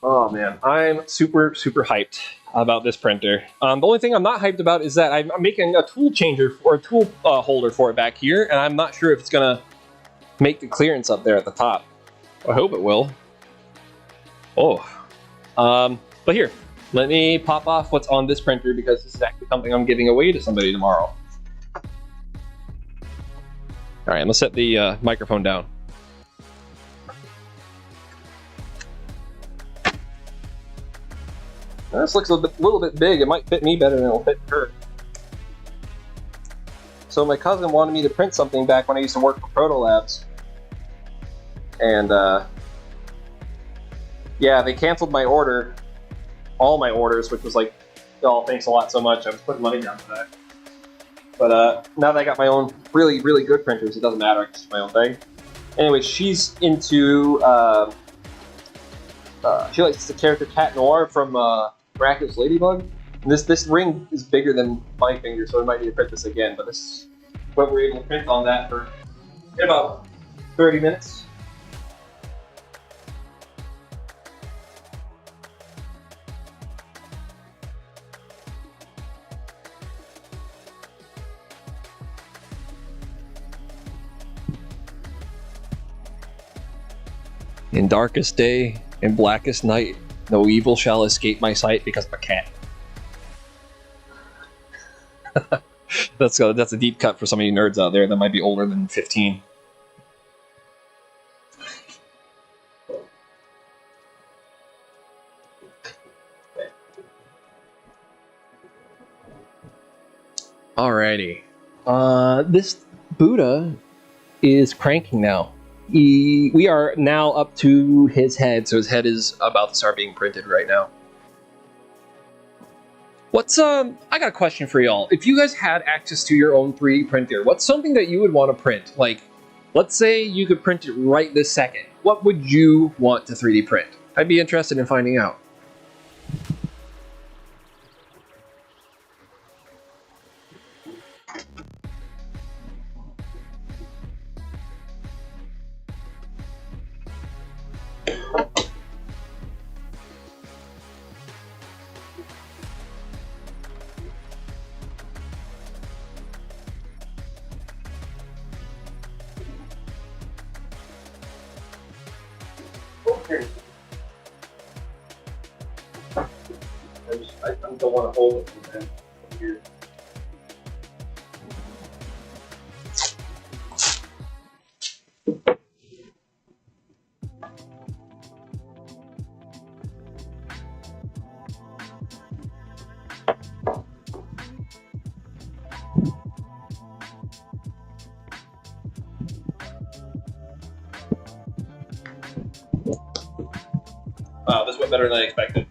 Oh man, I'm super, super hyped about this printer. The only thing I'm not hyped about is that I'm making a tool changer or a tool holder for it back here, and I'm not sure if it's gonna make the clearance up there at the top. I hope it will. Oh, but here, let me pop off what's on this printer because this is actually something I'm giving away to somebody tomorrow. All right, I'm gonna set the microphone down. This looks a little bit big. It might fit me better than it'll fit her. So my cousin wanted me to print something back when I used to work for Proto Labs. And yeah, they canceled my order, all my orders, which was like, oh, thanks a lot so much. I was putting money down for that. But now that I got my own really, really good printers, it doesn't matter. I can just do my own thing. Anyway, she's into, she likes the character Cat Noir from Miraculous Ladybug. And this ring is bigger than my finger, so I might need to print this again. But this is what we're able to print on that for about 30 minutes. In darkest day, in blackest night, no evil shall escape my sight because of a cat. That's a deep cut for some of you nerds out there that might be older than 15. Alrighty. This Buddha is cranking now. We are now up to his head, so his head is about to start being printed right now. I got a question for y'all. If you guys had access to your own 3D printer, what's something that you would want to print? Like, Let's say you could print it right this second. What would you want to 3D print? I'd be interested in finding out. I don't want to hold it from here. Wow, this went better than I expected.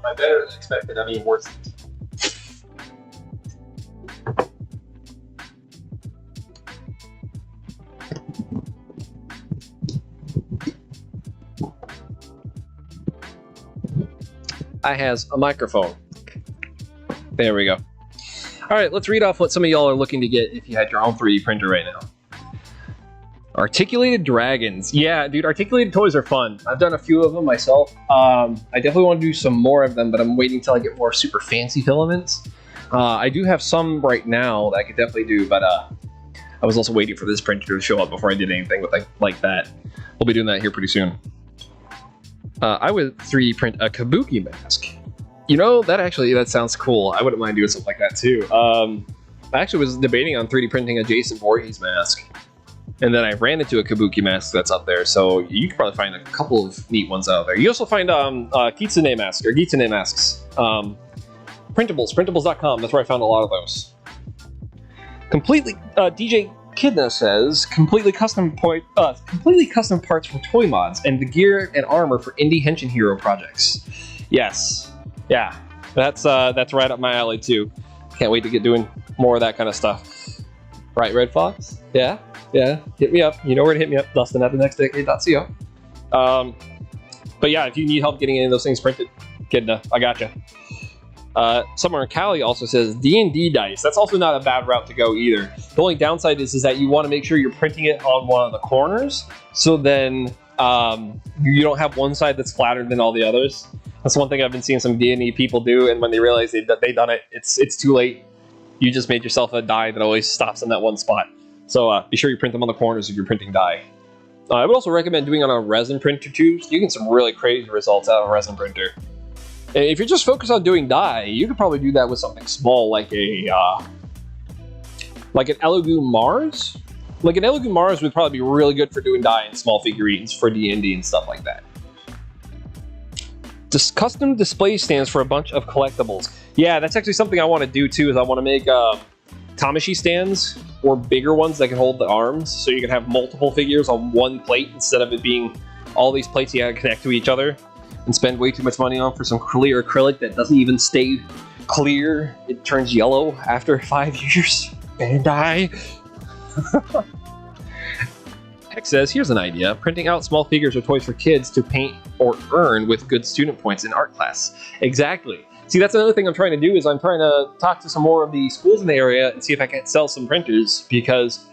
By better than expected, I mean worse. I has a microphone. There we go. All right, let's read off what some of y'all are looking to get if you had your own 3D printer right now. Articulated dragons. Yeah, dude, articulated toys are fun. I've done a few of them myself. I definitely want to do some more of them, but I'm waiting until I get more super fancy filaments. I do have some right now that I could definitely do, but I was also waiting for this printer to show up before I did anything with like that. We'll be doing that here pretty soon. I would 3D print a kabuki mask. You know, that sounds cool. I wouldn't mind doing something like that too. I actually was debating on 3D printing a Jason Voorhees mask. And then I ran into a kabuki mask that's up there, so you can probably find a couple of neat ones out there. You also find kitsune masks, or kitsune masks. Printables.com, that's where I found a lot of those. Completely, DJ Kidna says, completely custom parts for toy mods, and the gear and armor for indie Henshin Hero projects. Yes, yeah, that's right up my alley too. Can't wait to get doing more of that kind of stuff. Right, Red Fox? Yeah, hit me up. You know where to hit me up, Dustin at TheNextDecade.co. But yeah, if you need help getting any of those things printed, Kidna, I gotcha. Somewhere in Cali also says D&D dice. That's also not a bad route to go either. The only downside is that you want to make sure you're printing it on one of the corners, so then you don't have one side that's flatter than all the others. That's one thing I've been seeing some D&D people do, and when they realize they've done it, it's too late. You just made yourself a die that always stops in that one spot. So be sure you print them on the corners if you're printing die. I would also recommend doing it on a resin printer too. You get some really crazy results out of a resin printer. And if you're just focused on doing die, you could probably do that with something small like an ELEGOO Mars. Like an ELEGOO Mars would probably be really good for doing die and small figurines for D&D and stuff like that. Custom display stands for a bunch of collectibles. Yeah, that's actually something I want to do too. Is I want to make Tamashi stands or bigger ones that can hold the arms, so you can have multiple figures on one plate instead of it being all these plates you gotta connect to each other and spend way too much money on for some clear acrylic that doesn't even stay clear. It turns yellow after 5 years. Bandai. Heck says, here's an idea. Printing out small figures or toys for kids to paint or earn with good student points in art class. Exactly. See, that's another thing I'm trying to do is I'm trying to talk to some more of the schools in the area and see if I can sell some printers, because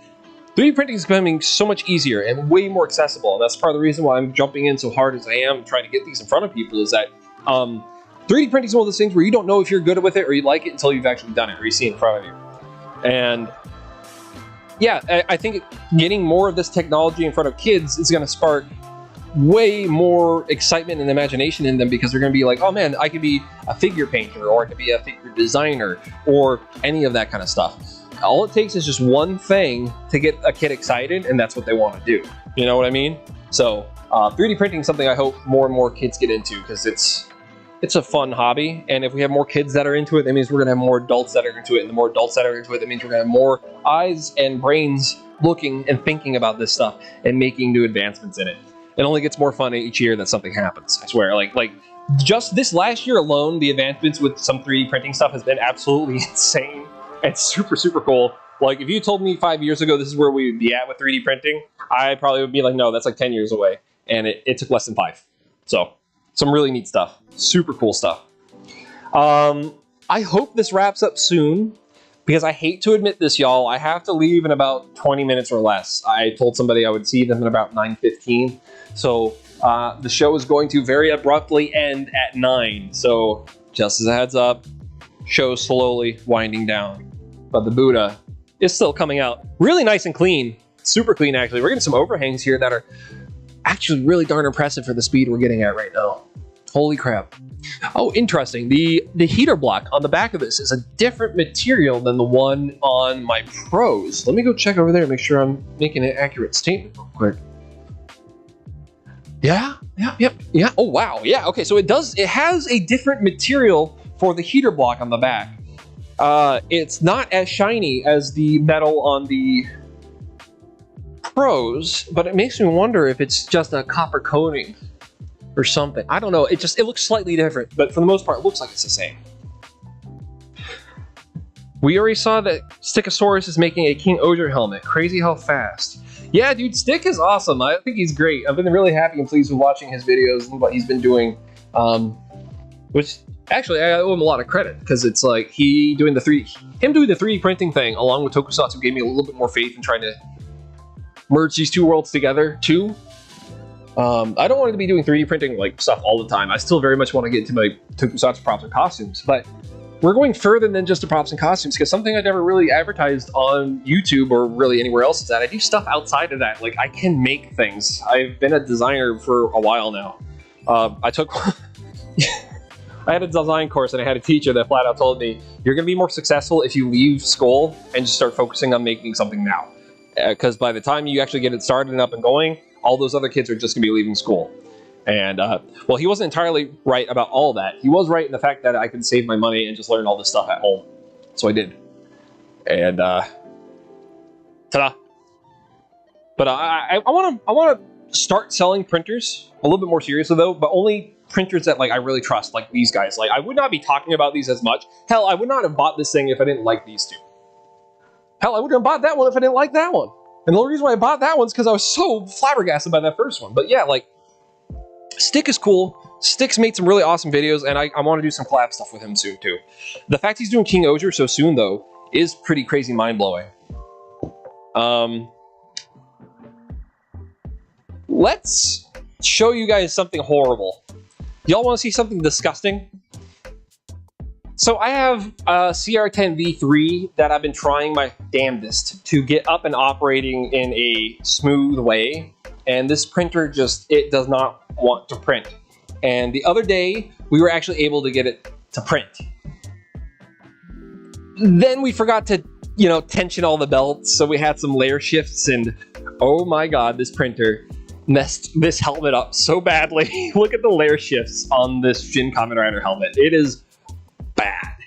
3D printing is becoming so much easier and way more accessible. And that's part of the reason why I'm jumping in so hard as I am trying to get these in front of people, is that 3D printing is one of those things where you don't know if you're good with it or you like it until you've actually done it or you see it in front of you. And yeah, I think getting more of this technology in front of kids is going to spark way more excitement and imagination in them, because they're going to be like, oh man, I could be a figure painter, or I could be a figure designer, or any of that kind of stuff. All it takes is just one thing to get a kid excited, and that's what they want to do. You know what I mean? So 3D printing is something I hope more and more kids get into, because it's a fun hobby, and if we have more kids that are into it, that means we're going to have more adults that are into it, and the more adults that are into it, that means we're going to have more eyes and brains looking and thinking about this stuff and making new advancements in it. It only gets more fun each year that something happens, I swear. Like just this last year alone, the advancements with some 3D printing stuff has been absolutely insane and super, super cool. Like, if you told me 5 years ago this is where we would be at with 3D printing, I probably would be like, no, that's like 10 years away. And it took less than 5. So, some really neat stuff. Super cool stuff. I hope this wraps up soon, because I hate to admit this, y'all. I have to leave in about 20 minutes or less. I told somebody I would see them in about 9:15. So, the show is going to very abruptly end at 9. So, just as a heads up, show's slowly winding down. But the Buddha is still coming out really nice and clean. Super clean, actually. We're getting some overhangs here that are actually really darn impressive for the speed we're getting at right now. Holy crap. Oh, interesting. The heater block on the back of this is a different material than the one on my Pros. Let me go check over there and make sure I'm making an accurate statement real quick. Yeah. Oh, wow. Yeah, okay, so it has a different material for the heater block on the back. It's not as shiny as the metal on the Pros, but it makes me wonder if it's just a copper coating or something. I don't know. It looks slightly different, but for the most part, it looks like it's the same. We already saw that Stickosaurus is making a King Oger helmet. Crazy how fast. Yeah, dude, Stick is awesome. I think he's great. I've been really happy and pleased with watching his videos and what he's been doing. Which, actually, I owe him a lot of credit, because it's like him doing the 3D printing thing along with Tokusatsu gave me a little bit more faith in trying to merge these two worlds together, too. I don't want to be doing 3D printing like stuff all the time. I still very much want to get into my Tokusatsu props and costumes, but we're going further than just the props and costumes, because something I never really advertised on YouTube or really anywhere else is that I do stuff outside of that. Like, I can make things. I've been a designer for a while now. I had a design course and I had a teacher that flat out told me, you're going to be more successful if you leave school and just start focusing on making something now. Because by the time you actually get it started and up and going, all those other kids are just going to be leaving school. And, well, he wasn't entirely right about all that. He was right in the fact that I could save my money and just learn all this stuff at home. So I did. And, ta-da. But I want to start selling printers a little bit more seriously, though, but only printers that, like, I really trust, like these guys. Like, I would not be talking about these as much. Hell, I would not have bought this thing if I didn't like these two. Hell, I wouldn't have bought that one if I didn't like that one. And the only reason why I bought that one is because I was so flabbergasted by that first one. But yeah, like, Stick is cool. Stick's made some really awesome videos, and I want to do some collab stuff with him soon, too. The fact he's doing King Oger so soon, though, is pretty crazy mind-blowing. Let's show you guys something horrible. Y'all want to see something disgusting? So I have a CR10V3 that I've been trying my damnedest to get up and operating in a smooth way. And this printer it does not want to print. And the other day, we were actually able to get it to print. Then we forgot to, tension all the belts, so we had some layer shifts, and oh my god, this printer messed this helmet up so badly. Look at the layer shifts on this Shin Kamen Rider helmet. It is bad.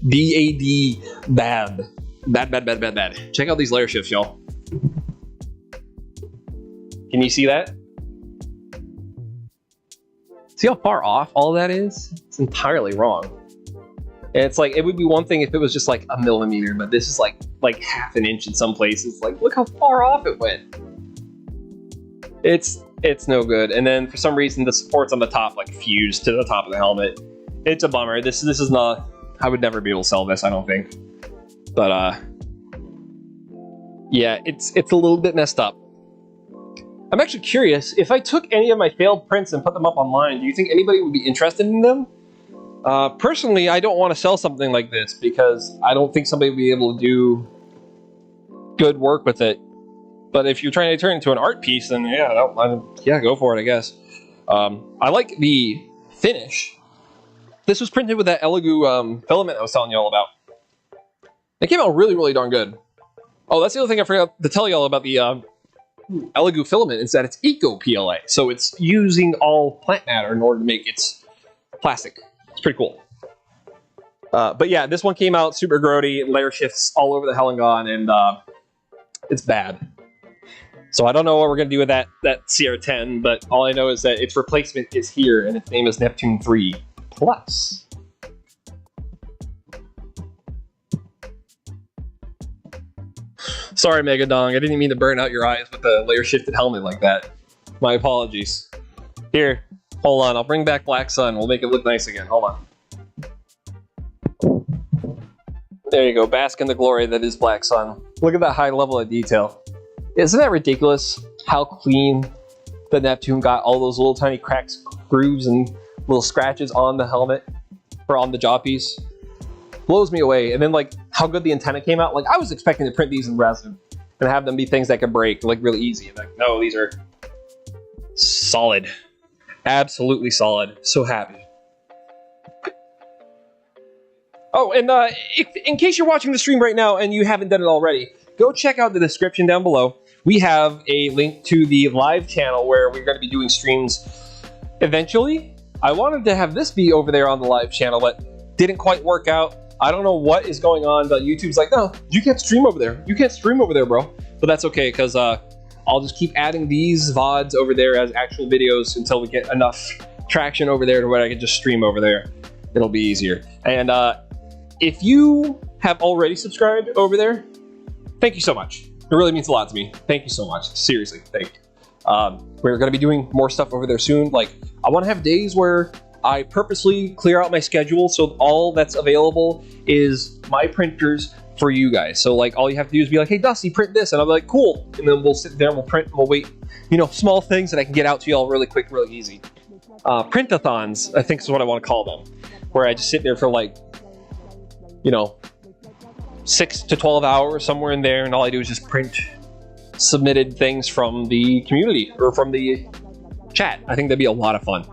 B-A-D, bad. Bad. Check out these layer shifts, y'all. Can you see that? See how far off all that is? It's entirely wrong. And it's like, it would be one thing if it was just like a millimeter, but this is like half an inch in some places. Like, look how far off it went. It's no good. And then for some reason, the supports on the top like fused to the top of the helmet. It's a bummer. This is not. I would never be able to sell this, I don't think. But yeah, it's a little bit messed up. I'm actually curious, if I took any of my failed prints and put them up online, do you think anybody would be interested in them? Personally, I don't want to sell something like this because I don't think somebody would be able to do good work with it. But if you're trying to turn it into an art piece, then yeah, go for it, I guess. I like the finish. This was printed with that ELEGOO filament I was telling y'all about. It came out really, really darn good. Oh, that's the other thing I forgot to tell y'all about the ELEGOO filament is that it's eco-PLA. So it's using all plant matter in order to make its plastic. It's pretty cool. But yeah, this one came out super grody, layer shifts all over the hell and gone, and it's bad. So I don't know what we're going to do with that CR10, but all I know is that its replacement is here, and its name is Neptune 3 Plus. Sorry, Mega Dong. I didn't mean to burn out your eyes with the layer shifted helmet like that. My apologies. Here, hold on. I'll bring back Black Sun. We'll make it look nice again. Hold on. There you go. Bask in the glory that is Black Sun. Look at that high level of detail. Isn't that ridiculous how clean the Neptune got all those little tiny cracks, grooves, and little scratches on the helmet or on the jaw piece? Blows me away. And then like how good the antenna came out. Like I was expecting to print these in resin and have them be things that could break like really easy. And like, no, these are solid. Absolutely solid. So happy. Oh, and in case you're watching the stream right now and you haven't done it already, go check out the description down below. We have a link to the live channel where we're going to be doing streams eventually. I wanted to have this be over there on the live channel, but didn't quite work out. I don't know what is going on, but YouTube's like, no, you can't stream over there. You can't stream over there, bro. But that's okay, because I'll just keep adding these VODs over there as actual videos until we get enough traction over there to where I can just stream over there. It'll be easier. And if you have already subscribed over there, thank you so much. It really means a lot to me. Thank you so much. Seriously, thank you. We're going to be doing more stuff over there soon. Like, I want to have days where I purposely clear out my schedule so all that's available is my printers for you guys. So like all you have to do is be like, hey Dusty, print this, and I'll be like, cool. And then we'll sit there and we'll print and we'll wait, you know, small things that I can get out to y'all really quick, really easy. Printathons, I think is what I want to call them, where I just sit there for like, you know, 6 to 12 hours somewhere in there, and all I do is just print submitted things from the community or from the chat. I think that'd be a lot of fun.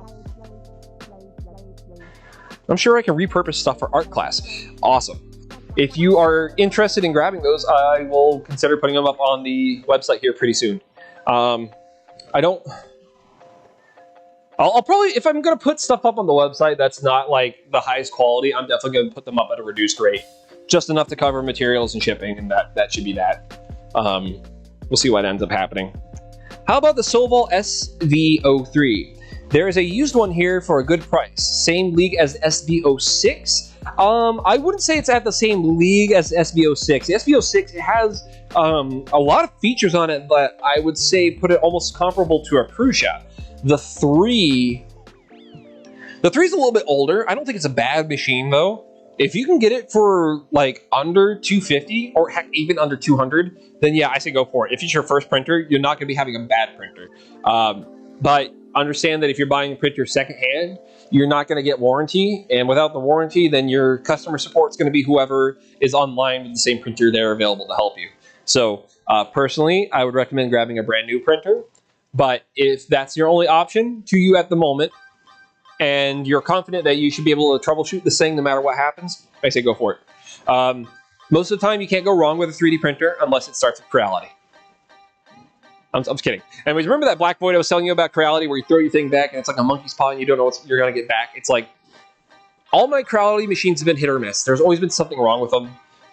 I'm sure I can repurpose stuff for art class. Awesome. If you are interested in grabbing those, I will consider putting them up on the website here pretty soon. I'll probably, if I'm going to put stuff up on the website that's not like the highest quality, I'm definitely going to put them up at a reduced rate. Just enough to cover materials and shipping, and that should be that. We'll see what ends up happening. How about the Solval SV03? There is a used one here for a good price. Same league as SV06. I wouldn't say it's at the same league as SV06. The SV06 it has a lot of features on it that I would say put it almost comparable to a Prusa. The 3's a little bit older. I don't think it's a bad machine though. If you can get it for like under 250 or heck even under 200, then yeah, I say go for it. If it's your first printer, you're not going to be having a bad printer. But understand that if you're buying a printer secondhand, you're not going to get warranty, and without the warranty, then your customer support is going to be whoever is online with the same printer there available to help you. So personally, I would recommend grabbing a brand new printer, but if that's your only option to you at the moment, and you're confident that you should be able to troubleshoot this thing no matter what happens, I say go for it. Most of the time, you can't go wrong with a 3D printer unless it starts with Creality. I'm just kidding. Anyways, remember that Black Void I was telling you about Creality where you throw your thing back and it's like a monkey's paw and you don't know what you're going to get back? It's like, all my Creality machines have been hit or miss. There's always been something wrong with them.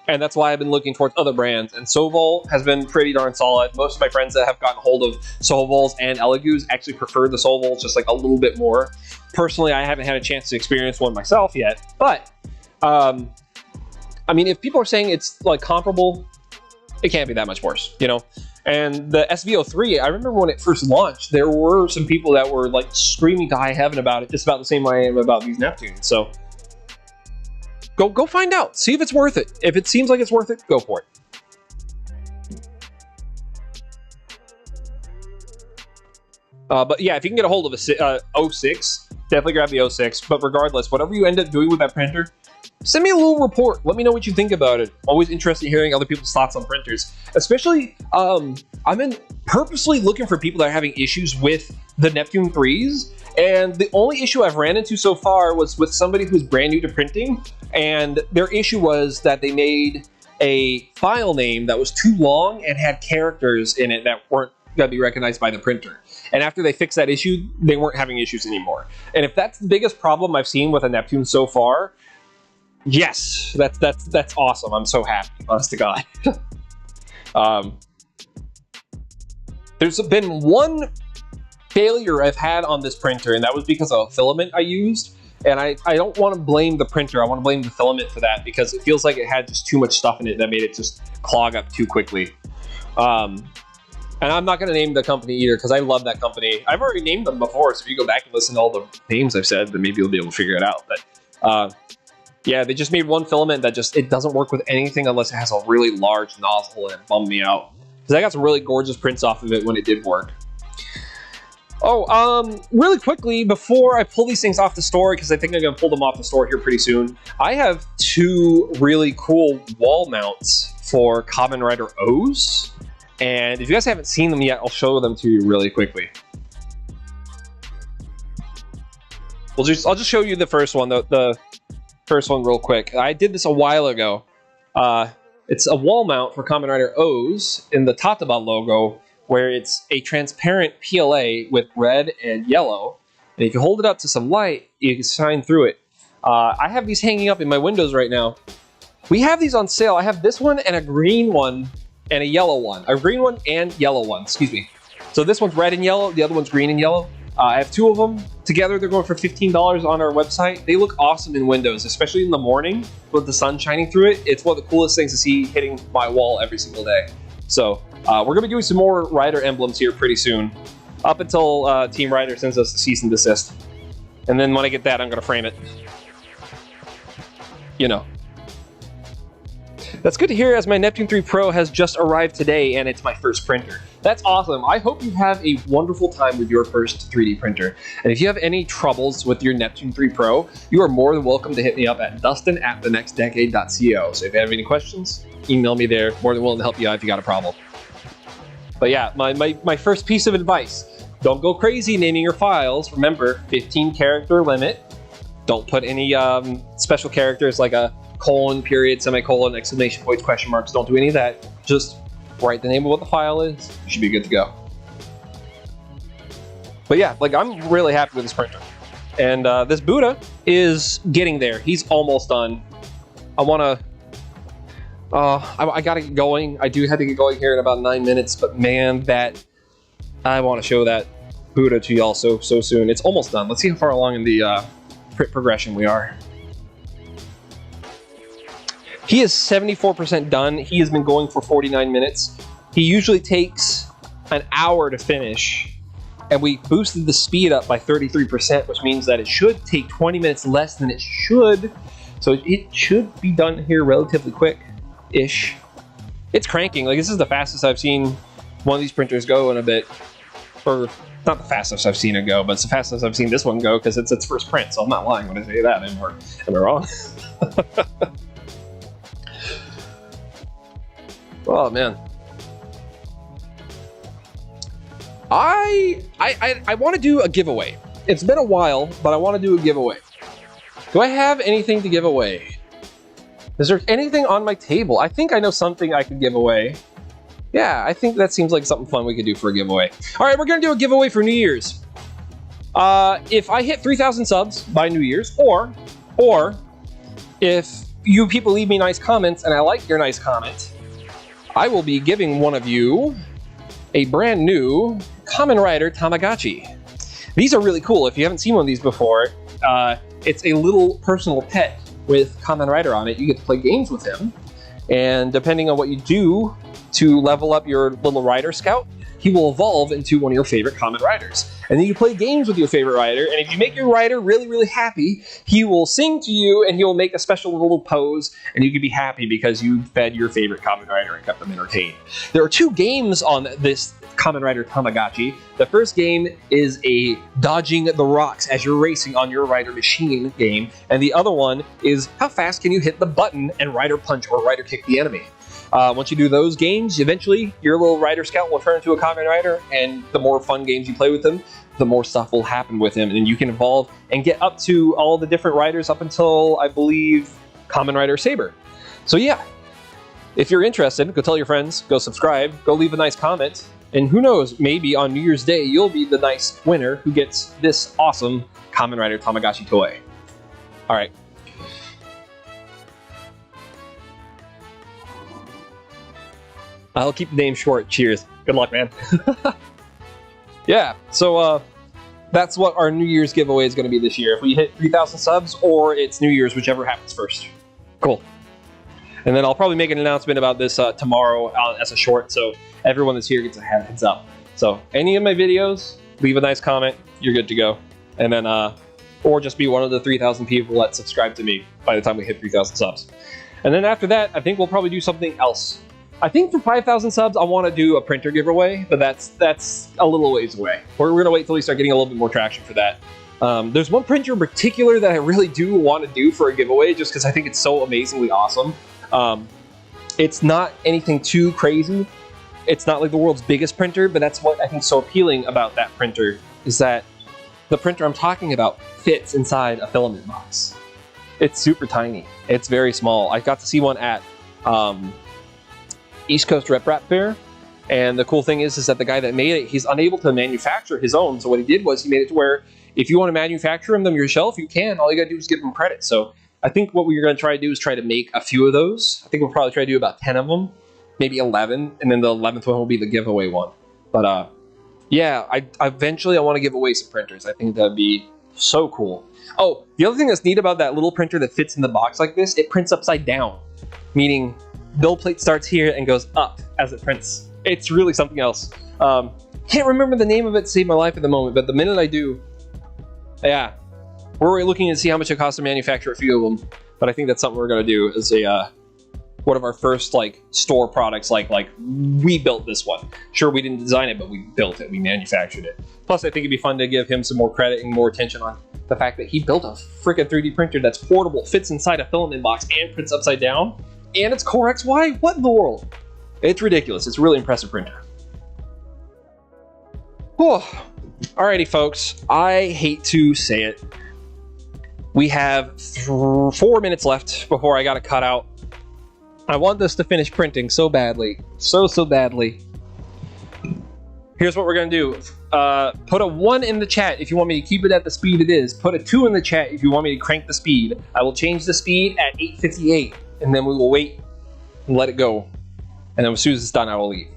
And that's why I've been looking towards other brands. And Solval has been pretty darn solid. Most of my friends that have gotten hold of Solvals and ELEGOOs actually prefer the Solvals just like a little bit more. Personally, I haven't had a chance to experience one myself yet. But, I mean, if people are saying it's like comparable, it can't be that much worse, you know? And the SV03, I remember when it first launched, there were some people that were like screaming to high heaven about it, just about the same way I am about these Neptunes. So go find out. See if it's worth it. If it seems like it's worth it, go for it. But yeah, if you can get a hold of a 06, definitely grab the 06. But regardless, whatever you end up doing with that printer, send me a little report. Let me know what you think about it. Always interested in hearing other people's thoughts on printers. Especially, I've been purposely looking for people that are having issues with the Neptune 3s. And the only issue I've ran into so far was with somebody who's brand new to printing. And their issue was that they made a file name that was too long and had characters in it that weren't going to be recognized by the printer. And after they fixed that issue, they weren't having issues anymore. And if that's the biggest problem I've seen with a Neptune so far, yes, that's awesome. I'm so happy, honest to God. There's been one failure I've had on this printer, and that was because of a filament I used. And I don't want to blame the printer. I want to blame the filament for that because it feels like it had just too much stuff in it that made it just clog up too quickly. And I'm not going to name the company either because I love that company. I've already named them before, so if you go back and listen to all the names I've said, then maybe you'll be able to figure it out. But yeah, they just made one filament that it doesn't work with anything unless it has a really large nozzle, and it bummed me out. Because I got some really gorgeous prints off of it when it did work. Oh, really quickly, before I pull these things off the store, because I think I'm going to pull them off the store here pretty soon, I have two really cool wall mounts for Kamen Rider O's. And if you guys haven't seen them yet, I'll show them to you really quickly. I'll just show you the first one, the first one real quick. I did this a while ago. It's a wall mount for Kamen Rider O's in the Tataba logo, where it's a transparent PLA with red and yellow. And if you hold it up to some light, you can shine through it. I have these hanging up in my windows right now. We have these on sale. I have this one and a green one and a yellow one. A green one and yellow one, excuse me. So this one's red and yellow, the other one's green and yellow. I have two of them. Together they're going for $15 on our website. They look awesome in windows, especially in the morning with the sun shining through it. It's one of the coolest things to see hitting my wall every single day. So we're going to be doing some more Rider emblems here pretty soon, up until Team Rider sends us a cease and desist. And then when I get that, I'm going to frame it. You know. That's good to hear, as my Neptune 3 Pro has just arrived today and it's my first printer. That's awesome. I hope you have a wonderful time with your first 3D printer. And if you have any troubles with your Neptune 3 Pro, you are more than welcome to hit me up at dustin@thenextdecade.co. So if you have any questions, email me there. More than willing to help you out if you got a problem. But yeah, my first piece of advice, don't go crazy naming your files. Remember, 15 character limit. Don't put any special characters like a colon, period, semicolon, exclamation points, question marks. Don't do any of that. Just write the name of what the file is. You should be good to go. But yeah, like, I'm really happy with this printer. And this Buddha is getting there. He's almost done. I gotta get going. I do have to get going here in about 9 minutes, but man, I want to show that Buddha to y'all so soon. It's almost done. Let's see how far along in the print progression we are. He is 74% done. He has been going for 49 minutes. He usually takes an hour to finish, and we boosted the speed up by 33%, which means that it should take 20 minutes less than it should. So it should be done here relatively quick-ish. It's cranking. Like, this is the fastest I've seen one of these printers go in a bit. Or, not the fastest I've seen it go, but it's the fastest I've seen this one go because it's its first print, so I'm not lying when I say that anymore. Am I wrong? Oh man, I want to do a giveaway. It's been a while, but I want to do a giveaway. Do I have anything to give away? Is there anything on my table? I think I know something I could give away. Yeah, I think that seems like something fun we could do for a giveaway. All right, we're gonna do a giveaway for New Year's. If I hit 3,000 subs by New Year's, or if you people leave me nice comments and I like your nice comment, I will be giving one of you a brand new Kamen Rider Tamagotchi. These are really cool. If you haven't seen one of these before, it's a little personal pet with Kamen Rider on it. You get to play games with him, and depending on what you do to level up your little Rider Scout, he will evolve into one of your favorite Kamen Riders. And then you play games with your favorite rider, and if you make your rider really, really happy, he will sing to you, and he will make a special little pose, and you can be happy because you fed your favorite Kamen Rider and kept them entertained. There are two games on this Kamen Rider Tamagotchi. The first game is a dodging the rocks as you're racing on your rider machine game, and the other one is how fast can you hit the button and rider punch or rider kick the enemy. Once you do those games, eventually your little Rider Scout will turn into a Kamen Rider, and the more fun games you play with him, the more stuff will happen with him, and you can evolve and get up to all the different riders up until, I believe, Kamen Rider Saber. So yeah, if you're interested, go tell your friends, go subscribe, go leave a nice comment, and who knows, maybe on New Year's Day, you'll be the nice winner who gets this awesome Kamen Rider Tamagotchi toy. All right. I'll keep the name short. Cheers. Good luck, man. Yeah, so that's what our New Year's giveaway is going to be this year. If we hit 3,000 subs, or it's New Year's, whichever happens first. Cool. And then I'll probably make an announcement about this tomorrow as a short, so everyone that's here gets a heads up. So any of my videos, leave a nice comment, you're good to go. And then, or just be one of the 3,000 people that subscribe to me by the time we hit 3,000 subs. And then after that, I think we'll probably do something else. I think for 5,000 subs, I want to do a printer giveaway, but that's a little ways away. We're going to wait till we start getting a little bit more traction for that. There's one printer in particular that I really do want to do for a giveaway, just because I think it's so amazingly awesome. It's not anything too crazy. It's not like the world's biggest printer, but that's what I think is so appealing about that printer, is that the printer I'm talking about fits inside a filament box. It's super tiny. It's very small. I got to see one at East Coast Rep Rap Fair, and the cool thing is that the guy that made it, he's unable to manufacture his own. So what he did was he made it to where if you want to manufacture them yourself, you can. All you got to do is give them credit. So I think what we're going to try to do is try to make a few of those. I think we'll probably try to do about 10 of them, maybe 11, and then the 11th one will be the giveaway one. But yeah, I eventually want to give away some printers. I think that'd be so cool. Oh, the other thing that's neat about that little printer that fits in the box like this, it prints upside down, meaning build plate starts here and goes up as it prints. It's really something else. Can't remember the name of it to save my life at the moment, but the minute I do, yeah, we're looking to see how much it costs to manufacture a few of them. But I think that's something we're gonna do as a one of our first like store products. Like we built this one. Sure, we didn't design it, but we built it. We manufactured it. Plus, I think it'd be fun to give him some more credit and more attention on the fact that he built a freaking 3D printer that's portable, fits inside a filament box, and prints upside down. And it's Core XY? What in the world? It's ridiculous. It's a really impressive printer. Whew. Alrighty, folks. I hate to say it. We have 4 minutes left before I gotta cut out. I want this to finish printing so badly. So badly. Here's what we're gonna do. Put a 1 in the chat if you want me to keep it at the speed it is. Put a 2 in the chat if you want me to crank the speed. I will change the speed at 8:58. And then we will wait and let it go. And then as soon as it's done, I will leave.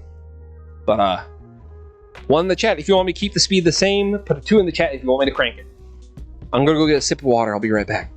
But 1 in the chat if you want me to keep the speed the same. Put a 2 in the chat if you want me to crank it. I'm gonna go get a sip of water. I'll be right back.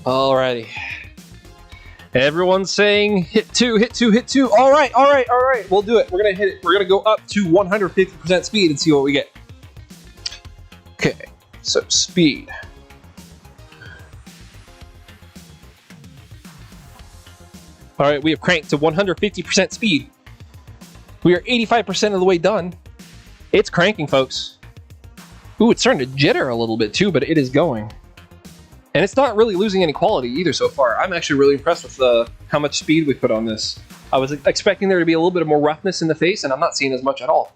Alrighty. Everyone's saying hit 2, hit 2, hit 2. Alright. We'll do it. We're gonna hit it. We're gonna go up to 150% speed and see what we get. Okay, so speed. Alright, we have cranked to 150% speed. We are 85% of the way done. It's cranking, folks. Ooh, it's starting to jitter a little bit too, but it is going. And it's not really losing any quality either so far. I'm actually really impressed with how much speed we put on this. I was expecting there to be a little bit more roughness in the face, and I'm not seeing as much at all.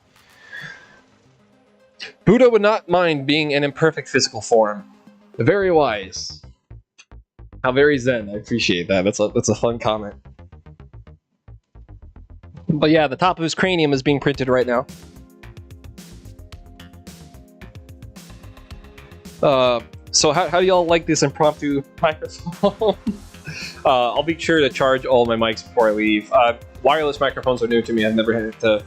Buddha would not mind being in imperfect physical form. Very wise. How very zen. I appreciate that. That's a fun comment. But yeah, the top of his cranium is being printed right now. So how do y'all like this impromptu microphone? I'll be sure to charge all my mics before I leave. Wireless microphones are new to me. I've never had to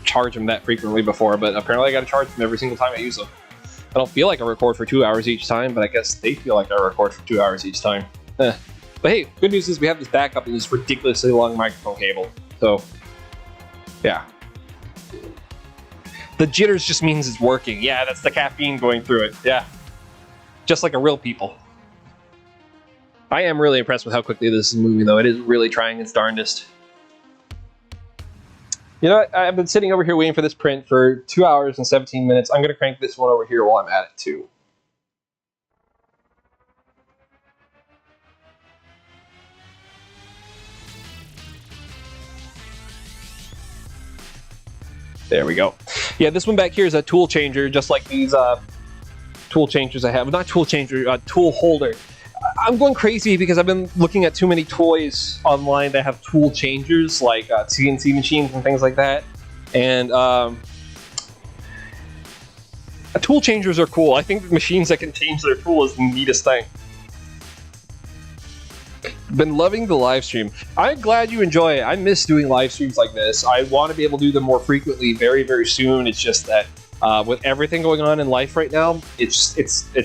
charge them that frequently before, but apparently I gotta charge them every single time I use them. I don't feel like I record for 2 hours each time, but I guess they feel like I record for 2 hours each time. But hey, good news is we have this backup in this ridiculously long microphone cable. So, yeah. The jitters just means it's working. Yeah, that's the caffeine going through it. Yeah. Just like a real people. I am really impressed with how quickly this is moving, though. It is really trying its darndest. You know what? I've been sitting over here waiting for this print for 2 hours and 17 minutes. I'm going to crank this one over here while I'm at it, too. There we go. Yeah, this one back here is a tool changer, just like these tool changers I have. Not tool changer, tool holder. I'm going crazy because I've been looking at too many toys online that have tool changers, like CNC machines and things like that. And tool changers are cool. I think machines that can change their tool is the neatest thing. Been loving the live stream. I'm glad you enjoy it. I miss doing live streams like this. I want to be able to do them more frequently very, very soon. It's just that with everything going on in life right now, it's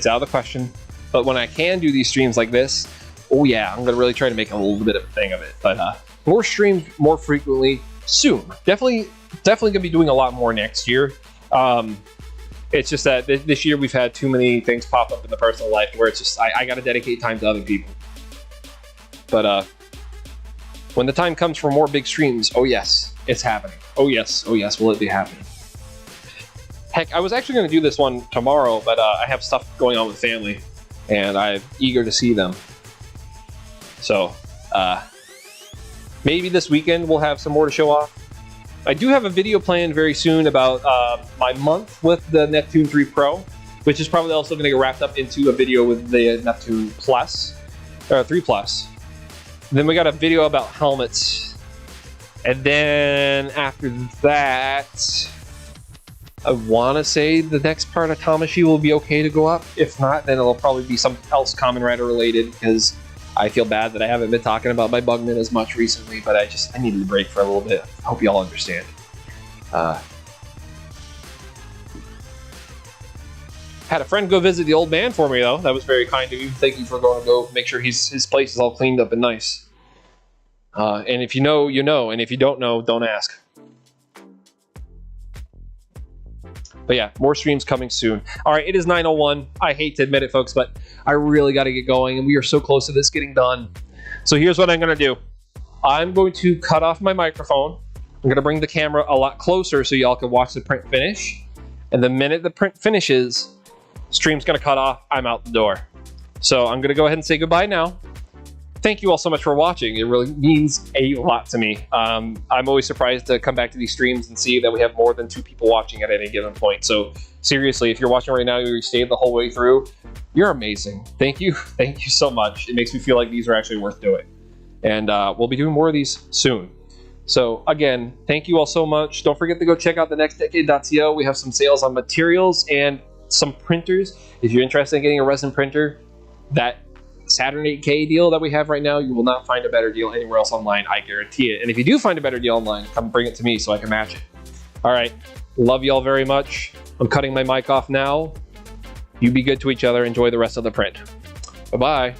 out of the question. But when I can do these streams like this, oh yeah, I'm going to really try to make a little bit of a thing of it. But more streams more frequently soon. Definitely going to be doing a lot more next year. It's just that this year we've had too many things pop up in the personal life where it's just I got to dedicate time to other people. But when the time comes for more big streams, oh yes, it's happening. Oh yes, will it be happening? Heck, I was actually going to do this one tomorrow, but I have stuff going on with family, and I'm eager to see them. So maybe this weekend we'll have some more to show off. I do have a video planned very soon about my month with the Neptune 3 Pro, which is probably also going to get wrapped up into a video with the Neptune Plus, or 3 Plus. Then we got a video about helmets. And then after that, I want to say the next part of Tamashi will be okay to go up. If not, then it'll probably be something else Kamen Rider related, because I feel bad that I haven't been talking about my Bugman as much recently, but I needed a break for a little bit. I hope you all understand. Had a friend go visit the old man for me, though. That was very kind of you. Thank you for going to go make sure his place is all cleaned up and nice. And if you know, you know. And if you don't know, don't ask. But yeah, more streams coming soon. All right, it is 9:01. I hate to admit it, folks, but I really got to get going. And we are so close to this getting done. So here's what I'm going to do. I'm going to cut off my microphone. I'm going to bring the camera a lot closer so y'all can watch the print finish. And the minute the print finishes, stream's going to cut off. I'm out the door. So I'm going to go ahead and say goodbye now. Thank you all so much for watching. It really means a lot to me. I'm always surprised to come back to these streams and see that we have more than 2 people watching at any given point. So seriously, if you're watching right now, you stayed the whole way through, you're amazing. Thank you. Thank you so much. It makes me feel like these are actually worth doing. And we'll be doing more of these soon. So again, thank you all so much. Don't forget to go check out TheNextDecade.co. We have some sales on materials and some printers. If you're interested in getting a resin printer, that Saturn 8K deal that we have right now, you will not find a better deal anywhere else online, I guarantee it. And if you do find a better deal online, come bring it to me so I can match it. All right, love you all very much. I'm cutting my mic off now. You be good to each other. Enjoy the rest of the print. Bye-bye.